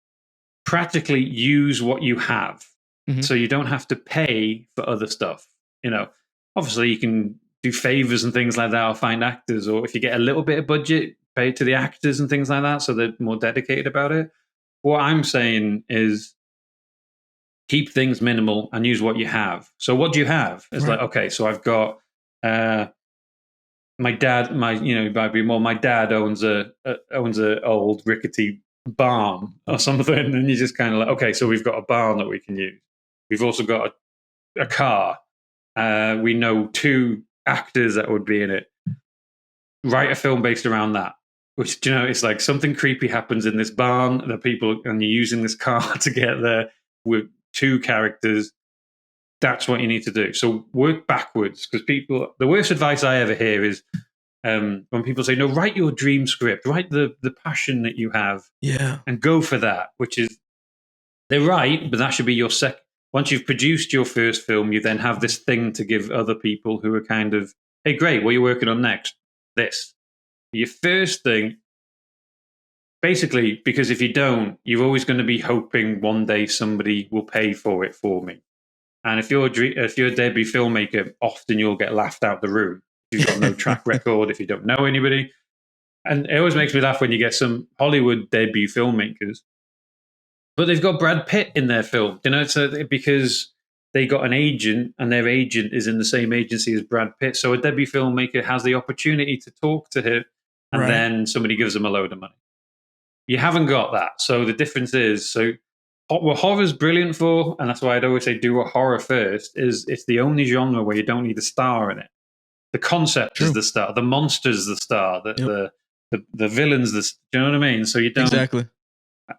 practically use what you have. Mhm. So you don't have to pay for other stuff. Obviously you can do favors and things like that, or find actors, or if you get a little bit of budget, pay to the actors and things like that so they're more dedicated about it. What I'm saying is keep things minimal and use what you have. So what do you have? It's Right. like, okay, so I've got my dad, my dad owns a old rickety barn or something, and you just kind of like, okay, so we've got a barn that we can use. We've also got a car. We know 2 actors that would be in it. Write a film based around that. Which, it's like something creepy happens in this barn, and you're using this car to get there with 2 characters. That's what you need to do. So work backwards, because the worst advice I ever hear is when people say, no, write your dream script, write the passion that you have, and go for that, which is, they're right, but that should be your second. Once you've produced your first film, you then have this thing to give other people who are kind of, hey, great, what are you working on next? This. Your first thing, basically, because if you don't, you're always going to be hoping one day somebody will pay for it for me. And if you're a debut filmmaker, often you'll get laughed out the room. If you've got no track record, if you don't know anybody. And it always makes me laugh when you get some Hollywood debut filmmakers, but they've got Brad Pitt in their film. It's because they got an agent, and their agent is in the same agency as Brad Pitt. So a debut filmmaker has the opportunity to talk to him, and then somebody gives them a load of money. You haven't got that. So the difference is, what horror's brilliant for, and that's why I'd always say do a horror first, is it's the only genre where you don't need a star in it. The concept is the star, the monster's the star, the villain's the. Do you know what I mean? So you don't. Exactly.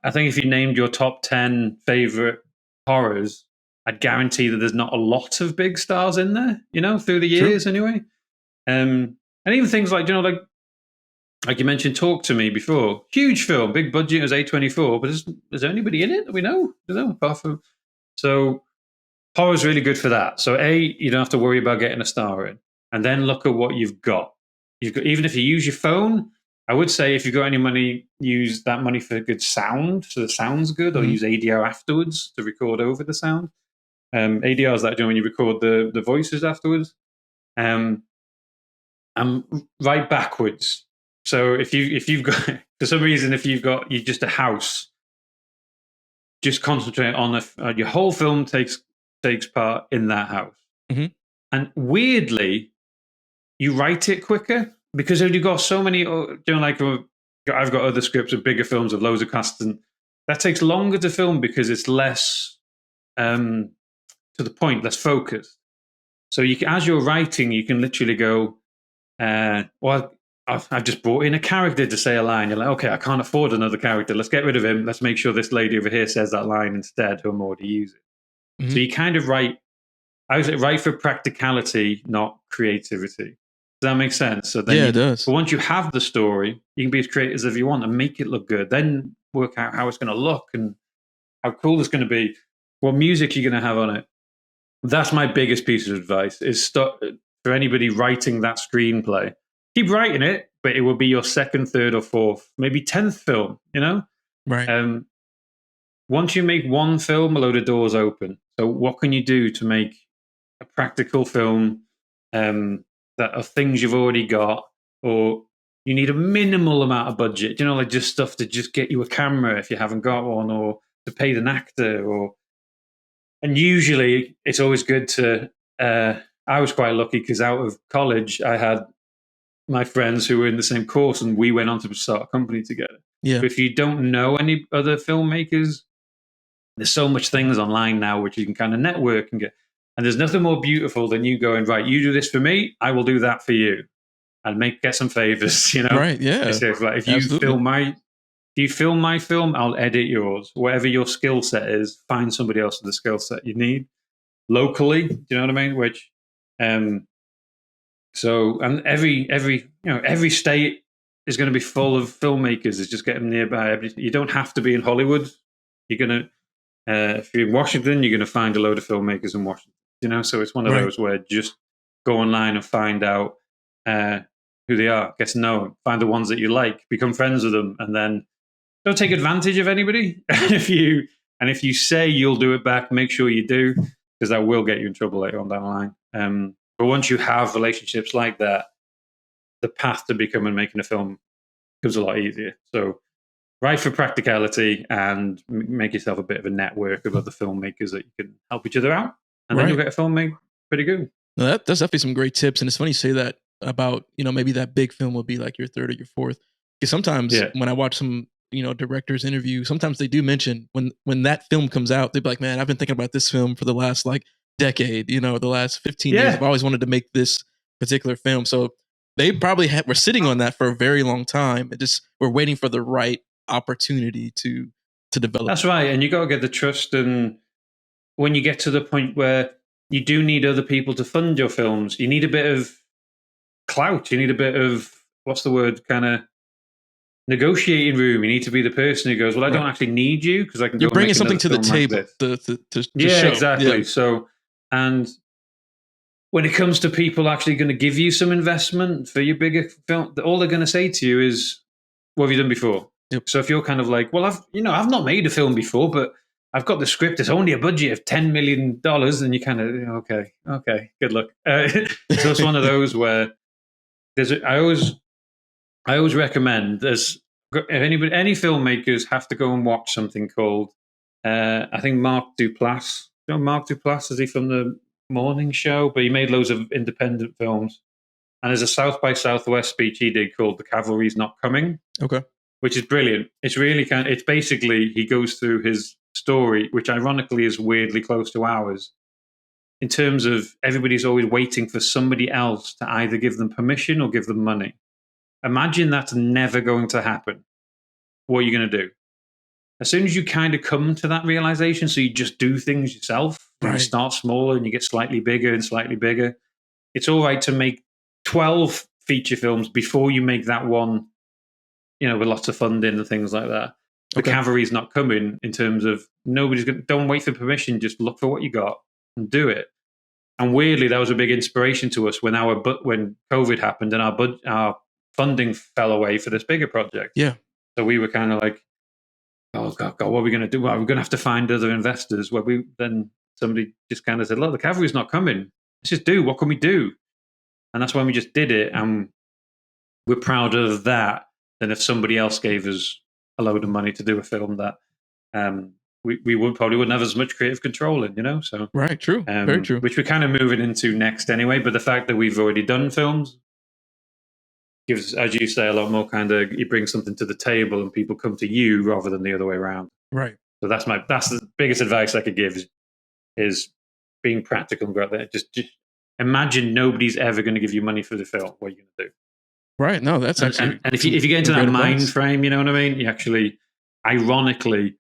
I think if you named your top 10 favorite horrors, I'd guarantee that there's not a lot of big stars in there. Through the years anyway. And even things like like you mentioned, Talk to Me before. Huge film, big budget, it was A24, but is there anybody in it that we know? No, apart from. So horror's really good for that. So you don't have to worry about getting a star in. And then look at what you've got. Even if you use your phone, I would say if you've got any money, use that money for good sound, so the sound's good, or use ADR afterwards to record over the sound. ADR is that when you record the voices afterwards. And right backwards. So if you've got, for some reason, you're just a house, just concentrate on your whole film takes part in that house. And weirdly, you write it quicker because you've got so many, I've got other scripts of bigger films of loads of casts, and that takes longer to film because it's less to the point, less focused. So as you're writing, you can literally go, I've just brought in a character to say a line. You're like, okay, I can't afford another character. Let's get rid of him. Let's make sure this lady over here says that line instead, who I'm already using. So you kind of write, I would say, write for practicality, not creativity. Does that make sense? So then it does. But once you have the story, you can be as creative as you want and make it look good. Then work out how it's going to look and how cool it's going to be, what music you're going to have on it. That's my biggest piece of advice, is for anybody writing that screenplay. Keep writing it, but it will be your second, third, or fourth, maybe 10th film, Right. Once you make one film, a load of doors open. So what can you do to make a practical film that are things you've already got, or you need a minimal amount of budget, like just stuff to just get you a camera if you haven't got one, or to pay an actor, and usually it's always good to, I was quite lucky because out of college, I had my friends who were in the same course and we went on to start a company together. Yeah. But if you don't know any other filmmakers, there's so much things online now which you can kind of network and get. And there's nothing more beautiful than you going, right, you do this for me, I will do that for you. And get some favors, Right, yeah. If you film my film, I'll edit yours. Whatever your skill set is, find somebody else with the skill set you need locally. Do you know what I mean? Which, so, and every state is going to be full of filmmakers. It's just getting nearby. You don't have to be in Hollywood. You're going to, if you're in Washington, you're going to find a load of filmmakers in Washington. So it's one of those where just go online and find out who they are, get to know them, find the ones that you like, become friends with them, and then don't take advantage of anybody. If you say you'll do it back, make sure you do, because that will get you in trouble later on down the line. But once you have relationships like that, the path to becoming making a film becomes a lot easier. So write for practicality and make yourself a bit of a network of other filmmakers that you can help each other out, and then you'll get a film made pretty good. No, that's definitely some great tips, and it's funny you say that about maybe that big film will be like your third or your fourth. Because sometimes when I watch some directors interview, sometimes they do mention when that film comes out, they'd be like, "Man, I've been thinking about this film for the last like decade. The last 15 years. I've always wanted to make this particular film." So they probably were sitting on that for a very long time. It just we're waiting for the right opportunity to develop. That's right, and you got to get the trust. And when you get to the point where you do need other people to fund your films, you need a bit of clout. You need a bit of, what's the word, kind of negotiating room. You need to be the person who goes, well, I don't actually need you because I can. You're bringing something to the table to show. Exactly. Yeah. So, and when it comes to people actually going to give you some investment for your bigger film, all they're going to say to you is, what have you done before? Yep. So if you're kind of like, well, I've not made a film before, but I've got the script. It's only a budget of $10 million, and you kind of okay, good luck. So it's one of those where I always recommend if any filmmakers have to go and watch something called I think Mark Duplass. You know Mark Duplass, is he from the Morning Show? But he made loads of independent films. And there's a South by Southwest speech he did called "The Cavalry's Not Coming." Okay. Which is brilliant. It's really it's basically he goes through his story, which ironically is weirdly close to ours, in terms of everybody's always waiting for somebody else to either give them permission or give them money. Imagine that's never going to happen. What are you going to do? As soon as you kind of come to that realization, so you just do things yourself, you start smaller and you get slightly bigger and slightly bigger. It's all right to make 12 feature films before you make that one, with lots of funding and things like that. The cavalry's not coming in terms of nobody's going to, don't wait for permission, just look for what you got and do it. And weirdly, that was a big inspiration to us when when COVID happened and our funding fell away for this bigger project. Yeah. So we were kind of like, oh God, what are we going to do? Well, we're going to have to find other investors. Then somebody just kind of said, look, the cavalry's not coming. Let's just do, what can we do? And that's when we just did it. And we're proud of that than if somebody else gave us a load of money to do a film that we wouldn't have as much creative control in, So right, true, very true. Which we're kind of moving into next anyway. But the fact that we've already done films gives, as you say, a lot more kind of, you bring something to the table and people come to you rather than the other way around. Right. So that's the biggest advice I could give is being practical and go out there. Just imagine nobody's ever going to give you money for the film. What are you going to do? Right. No, that's actually. And if you get into that mind frame, you know what I mean? You actually, ironically,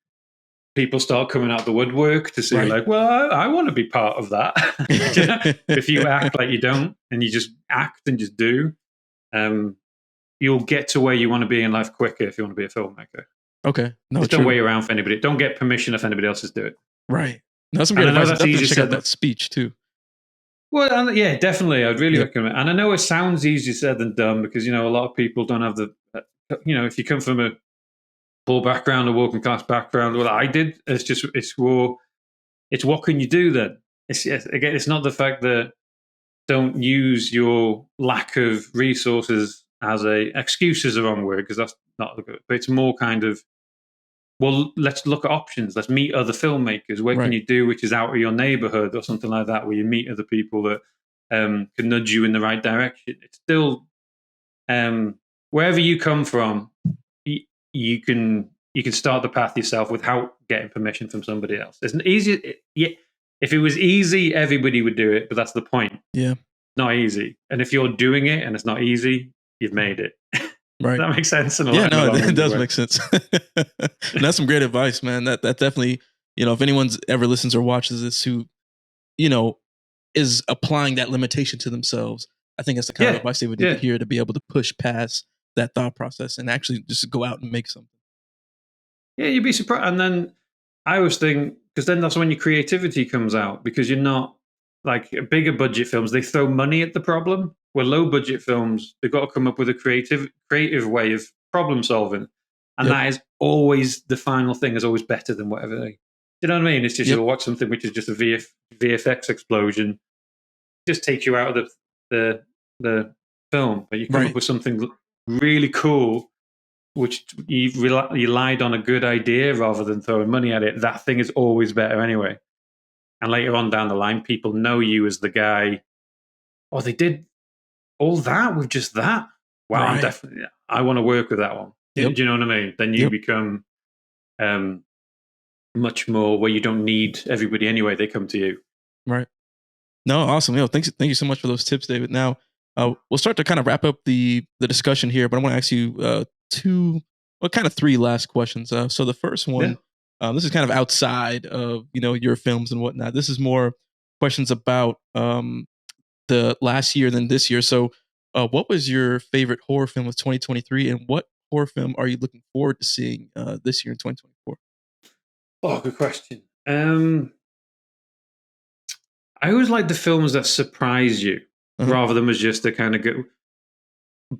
people start coming out the woodwork to see, like, well, I want to be part of that. If you act like you don't and you just act and just do, you'll get to where you want to be in life quicker if you want to be a filmmaker. Okay. No, just don't wait around for anybody. Don't get permission if anybody else is doing it. Right. No, that's some good advice. That's easy. Check out that speech too. Well, yeah, definitely. I'd really recommend it. And I know it sounds easier said than done because, a lot of people don't have the, if you come from a poor background, a working class background, well, I did, it's what can you do then? It's not the fact that don't use your lack of resources as excuse is the wrong word because that's not good, but it's more kind of, well, let's look at options. Let's meet other filmmakers. What can you do which is out of your neighborhood or something like that, where you meet other people that can nudge you in the right direction. It's still, wherever you come from, you can start the path yourself without getting permission from somebody else. It's easy. If it was easy, everybody would do it, but that's the point. Yeah. Not easy. And if you're doing it and it's not easy, you've made it. Right. That makes sense. It does make sense. And that's some great advice, man. That definitely, if anyone's ever listens or watches this who, is applying that limitation to themselves, I think that's the kind of advice they would need to hear to be able to push past that thought process and actually just go out and make something. Yeah, you'd be surprised. And then I always think, because then that's when your creativity comes out, because you're not like bigger budget films, they throw money at the problem. were low budget films. They've got to come up with a creative way of problem solving, and that is always the final thing is always better than whatever they. You know what I mean? It's just you'll watch something which is just a VFX explosion, just takes you out of the film, but you come up with something really cool, which you relied on a good idea rather than throwing money at it. That thing is always better anyway. And later on down the line, people know you as the guy. Oh, they did all that with just that. Wow, I want to work with that one. Do you know what I mean? Then you become much more where you don't need everybody anyway. They come to you. Right. No, awesome. Thank you so much for those tips, David. Now, we'll start to kind of wrap up the discussion here, but I want to ask you three last questions. So the first one, this is kind of outside of your films and whatnot. This is more questions about the last year than this year. So, what was your favorite horror film of 2023, and what horror film are you looking forward to seeing this year in 2024? Oh, good question. I always like the films that surprise you rather than was just a kind of good.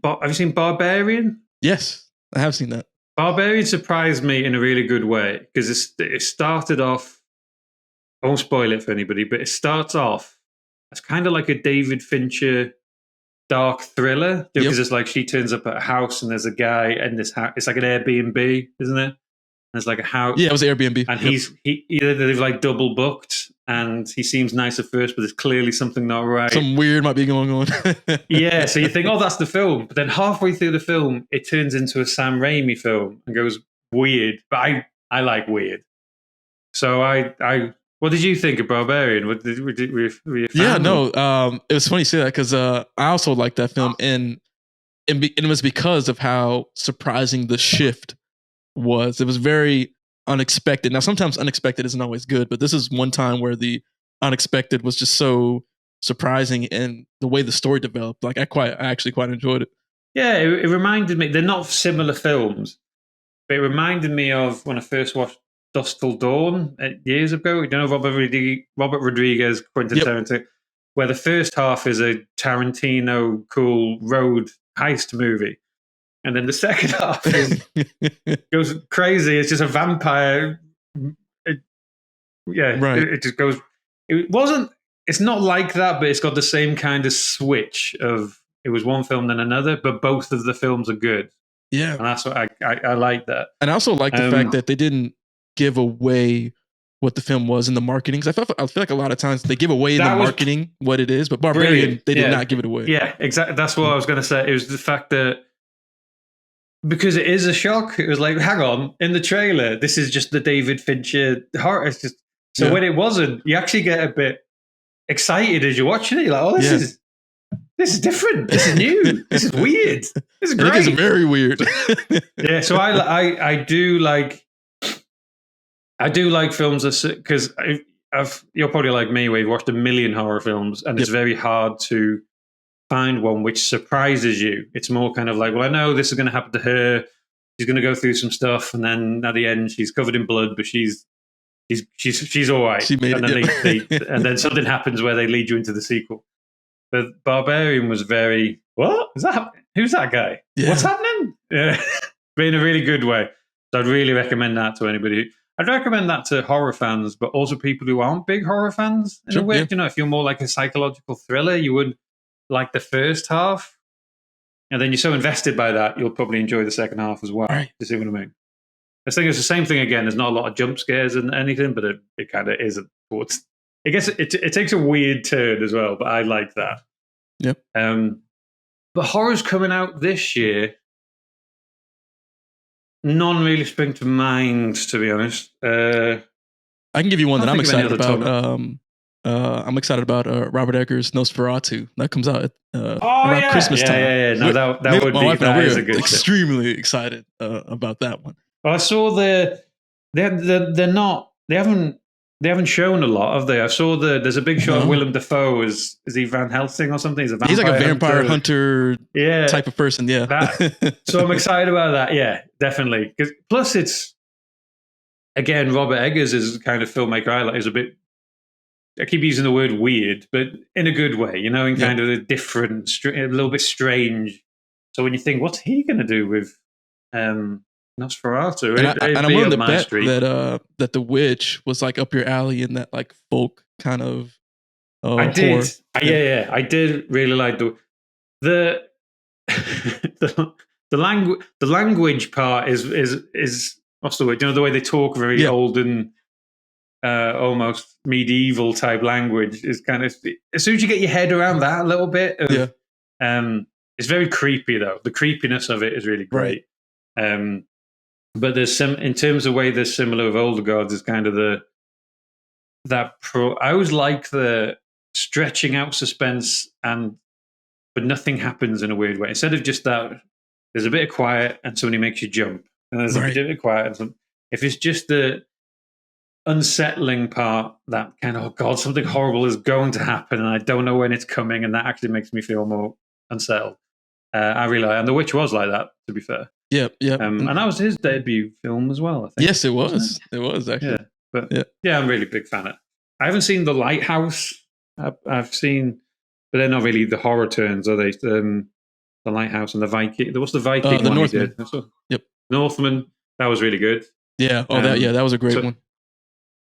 Have you seen Barbarian? Yes, I have seen that. Barbarian surprised me in a really good way because it started off. I won't spoil it for anybody, but it starts off as kind of like a David Fincher dark thriller because it's like she turns up at a house and there's a guy in this house. It's like an Airbnb, isn't it? There's like a house. Yeah, it was Airbnb. And they've like double booked and he seems nice at first, but there's clearly something not right. Something weird might be going on. Yeah, so you think, oh, that's the film. But then halfway through the film, it turns into a Sam Raimi film and goes weird. But I like weird. So what did you think of Barbarian? Were you a fan? It was funny you say that because I also liked that film. And it was because of how surprising the shift was. It was very unexpected. Now, sometimes unexpected isn't always good, but this is one time where the unexpected was just so surprising, and the way the story developed, like I actually quite enjoyed it. Yeah, it reminded me. They're not similar films, but it reminded me of when I first watched Dusk Till Dawn years ago. You know, Robert Rodriguez, Quentin Tarantino, where the first half is a Tarantino cool road heist movie. And then the second half goes crazy. It's just a vampire. It just goes. It's not like that, but it's got the same kind of switch of it was one film then another, but both of the films are good. Yeah. And that's what I like that. And I also like the fact that they didn't give away what the film was in the marketing. I feel like a lot of times they give away in the marketing what it is, but Barbarian, they did not give it away. Yeah, exactly. That's what I was going to say. It was the fact that because it is a shock. It was like, hang on, in the trailer, this is just the David Fincher horror. It's just when it wasn't, you actually get a bit excited as you're watching it. You're like, oh, this is different. This is new. This is weird. This is great. It's very weird. Yeah, so I do like films because you're probably like me, where you've watched a million horror films, and it's very hard to find one which surprises you. It's more kind of like, well, I know this is going to happen to her. She's going to go through some stuff, and then at the end, she's covered in blood, but she's all right. She made it. And then something happens where they lead you into the sequel. But Barbarian was very, what is that? Who's that guy? Yeah. What's happening? Yeah, but in a really good way. So I'd really recommend that to anybody. I'd recommend that to horror fans, but also people who aren't big horror fans. In a way, if you're more like a psychological thriller, you would like the first half, and then you're so invested by that, you'll probably enjoy the second half as well. Right. You see what I mean? I think it's the same thing again. There's not a lot of jump scares and anything, but it kind of isn't. I guess it takes a weird turn as well, but I like that. Yep. But horror's coming out this year. None really spring to mind, to be honest. I can give you one that I'm excited about. I'm excited about Robert Eggers' Nosferatu. That comes out around Christmas time. Yeah. No, that would be that is a good extremely excited about that one. Well, I saw they haven't shown a lot, have they? I saw there's a big shot of Willem Dafoe is he Van Helsing or something? He's like a vampire hunter type of person. Yeah. So I'm excited about that. Yeah, definitely. Plus it's, again, Robert Eggers is the kind of filmmaker I like. He's a bit I keep using the word weird, but in a good way, you know, in Yeah. kind of a different, a little bit strange. So when you think, what's he going to do with Nosferatu? It'd And I'm be willing up to my bet street. that The Witch was like up your alley in that like folk kind of I did, horror. yeah, I did really like the the language part is what's the word? You know, the way they talk, very Yeah. olden, almost medieval type language is kind of. As soon as you get your head around that a little bit, Yeah. it's very creepy though. The creepiness of it is really Right. great. But there's some in terms of way they're similar with older gods is kind of I always like the stretching out suspense but nothing happens in a weird way. Instead of just that, there's a bit of quiet and somebody makes you jump, and there's a Right. bit of quiet. And if it's just the unsettling part, that kind of, oh God, something horrible is going to happen, and I don't know when it's coming, and that actually makes me feel more unsettled. I really like, and The Witch was like that, to be fair. Yep. Yep. And that was his debut film as well, I think. Yes, it wasn't was. It was actually. Yeah, but Yeah. I'm a really big fan of it. I haven't seen The Lighthouse. I've seen, but they're not really the horror turns, are they? The Lighthouse and the Viking. There was the Viking The one Northman. he did. Yep. Northman. That was really good. Yeah. Oh, that was a great one.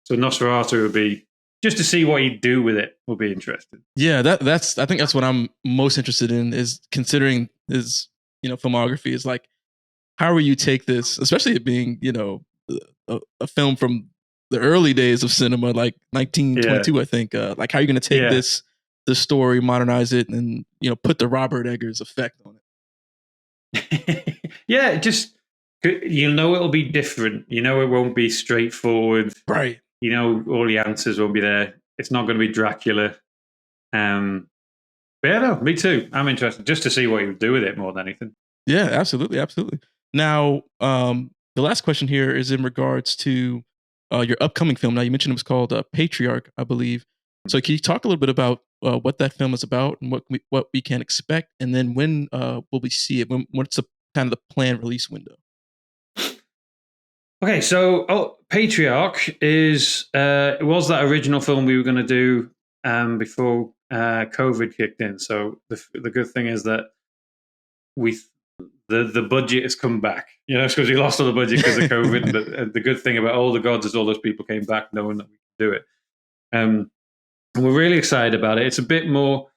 So Nosferatu would be just to see what he'd do with it. Would be interesting. Yeah, I think that's what I'm most interested in, is considering his filmography. Is like, how will you take this, especially it being a film from the early days of cinema, like 1922, I think. Like, how are you going to take this story, modernize it, and put the Robert Eggers effect on it? Yeah, just it'll be different. It won't be straightforward. Right. All the answers won't be there. It's not going to be Dracula. But yeah, no, me too. I'm interested just to see what he would do with it more than anything. Yeah, absolutely, absolutely. Now, the last question here is in regards to your upcoming film. Now, you mentioned it was called Patriarch, I believe. So, can you talk a little bit about what that film is about and what we can expect, and then when will we see it? What's the kind of the planned release window? Okay, so Patriarch is it was that original film we were going to do before COVID kicked in. So the good thing is that the budget has come back. Because we lost all the budget because of COVID. But the good thing about All the Gods is all those people came back knowing that we could do it. And we're really excited about it. It's more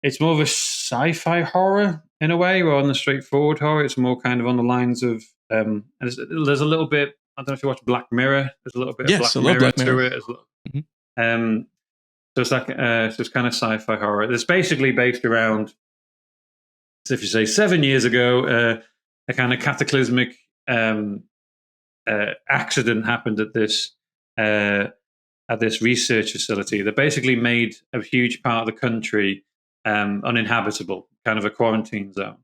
of a sci-fi horror in a way, rather than a straightforward horror. It's more kind of on the lines of there's a little bit. I don't know if you watch Black Mirror. There's a little bit of Black Mirror to it as well. Mm-hmm. So it's like so it's kind of sci-fi horror. It's basically based around, so if you say 7 years ago, a kind of cataclysmic accident happened at this research facility that basically made a huge part of the country uninhabitable, kind of a quarantine zone.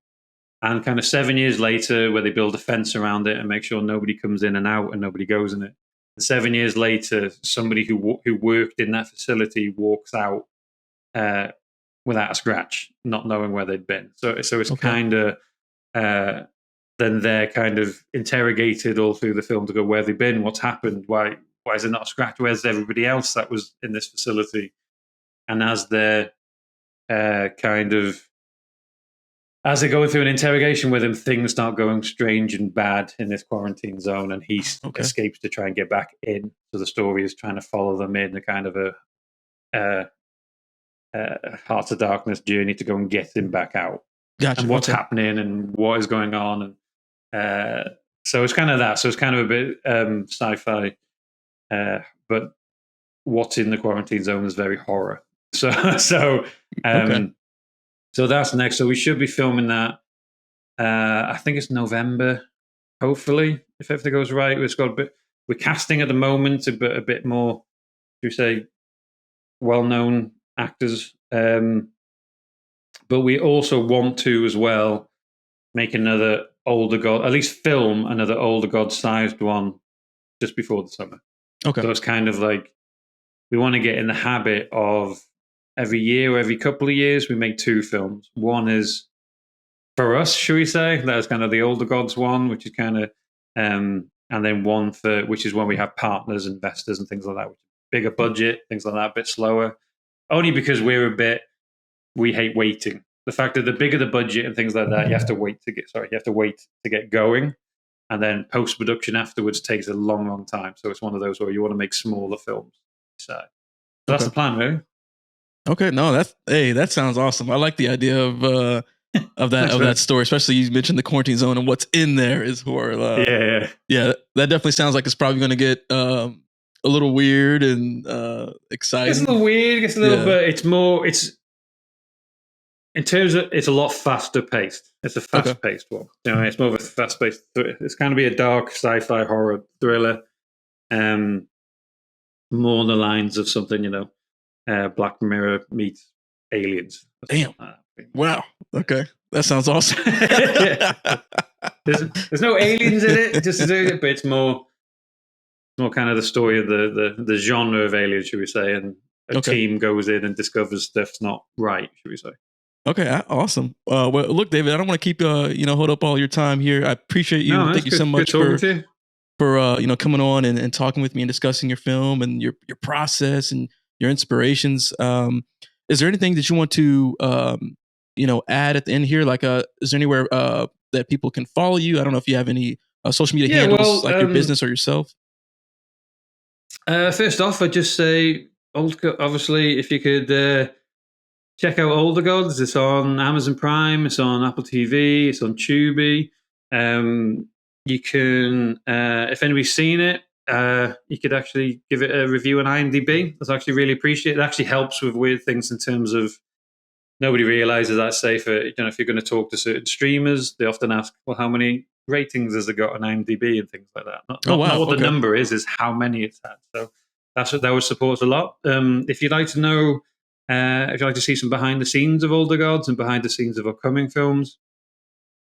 And kind of 7 years later, where they build a fence around it and make sure nobody comes in and out and nobody goes in it. And 7 years later, somebody who worked in that facility walks out without a scratch, not knowing where they'd been. So it's kind of then they're kind of interrogated all through the film to go, where they've been, what's happened, why is there not a scratch, where's everybody else that was in this facility? And as they're as they're going through an interrogation with him, things start going strange and bad in this quarantine zone, and he escapes to try and get back in. So the story is trying to follow them in a kind of a Heart of Darkness journey to go and get him back out. Gotcha. And what's happening and what is going on. And so it's kind of that. So it's kind of a bit sci-fi, but what's in the quarantine zone is very horror. So that's next. So we should be filming that. I think it's November, hopefully, if everything goes right. We're casting at the moment a bit more, should we say, well-known actors. But we also want to as well make another older god, at least film another older god-sized one just before the summer. Okay. So it's kind of like we want to get in the habit of every year or every couple of years, we make two films. One is for us, should we say? That is kind of the older gods one, which is kind of, and then one which is when we have partners, investors, and things like that, which is bigger budget, things like that, a bit slower. Only because we hate waiting. The fact that the bigger the budget and things like that, you have to wait to get going. And then post-production afterwards takes a long, long time. So it's one of those where you want to make smaller films. So that's the plan, really. Okay, no, that sounds awesome. I like the idea of that story, especially you mentioned the quarantine zone and what's in there is horror. Yeah, that definitely sounds like it's probably going to get a little weird and exciting. It's a little weird. It's a little bit. It's in terms of it's a lot faster paced. It's a fast paced one. It's more of a fast paced. It's kind of be a dark sci-fi horror thriller, more on the lines of something Black Mirror meets Aliens. Damn! Wow. Okay, that sounds awesome. There's no aliens in it, but it's more kind of the story of the genre of Aliens, should we say? And a team goes in and discovers stuff's not right, should we say? Okay, awesome. Well, look, David, I don't want to keep hold up all your time here. I appreciate you. Thank you so much for coming on and talking with me and discussing your film and your process and your inspirations. Is there anything that you want to add at the end here? Like, is there anywhere that people can follow you? I don't know if you have any social media handles, like your business or yourself. First off, I'd just say, obviously, if you could check out Older Gods. It's on Amazon Prime. It's on Apple TV. It's on Tubi. You can, if anybody's seen it, you could actually give it a review on IMDb. That's actually really appreciated. It actually helps with weird things in terms of nobody realizes that, say, if you're going to talk to certain streamers, they often ask, well, how many ratings has it got on IMDb and things like that. Not what the number is how many it's had. So that would support a lot. If you'd like to know, if you'd like to see some behind the scenes of Older Gods and behind the scenes of upcoming films,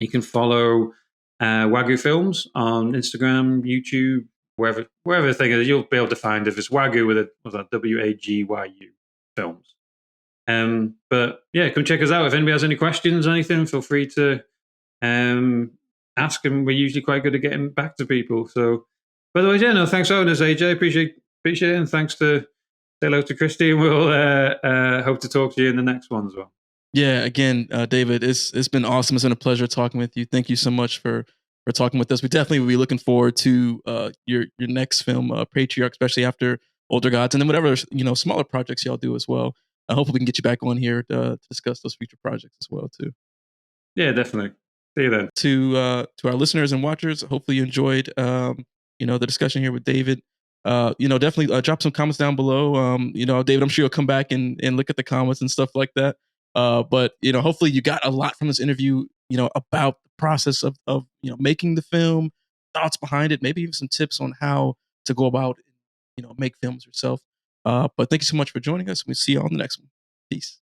you can follow Wagyu Films on Instagram, YouTube, wherever the thing is. You'll be able to find if it's Wagyu with WAGYU Films. But yeah, come check us out. If anybody has any questions or anything, feel free to ask, and we're usually quite good at getting back to people. So, by the way, thanks for having us, AJ. Appreciate it, and thanks to say hello to Christy, and we'll hope to talk to you in the next one as well. Yeah, again, David, it's been awesome. It's been a pleasure talking with you. Thank you so much for talking with us. We definitely will be looking forward to your next film, Patriarch, especially after Older Gods, and then whatever smaller projects y'all do as well. Hopefully, we can get you back on here to discuss those future projects as well too. Yeah, definitely. See you then. To our listeners and watchers, hopefully you enjoyed the discussion here with David. Definitely drop some comments down below. David, I'm sure you'll come back and look at the comments and stuff like that. But hopefully you got a lot from this interview, about the process of making the film, thoughts behind it, maybe even some tips on how to go about, make films yourself. But thank you so much for joining us. We'll see you on the next one. Peace.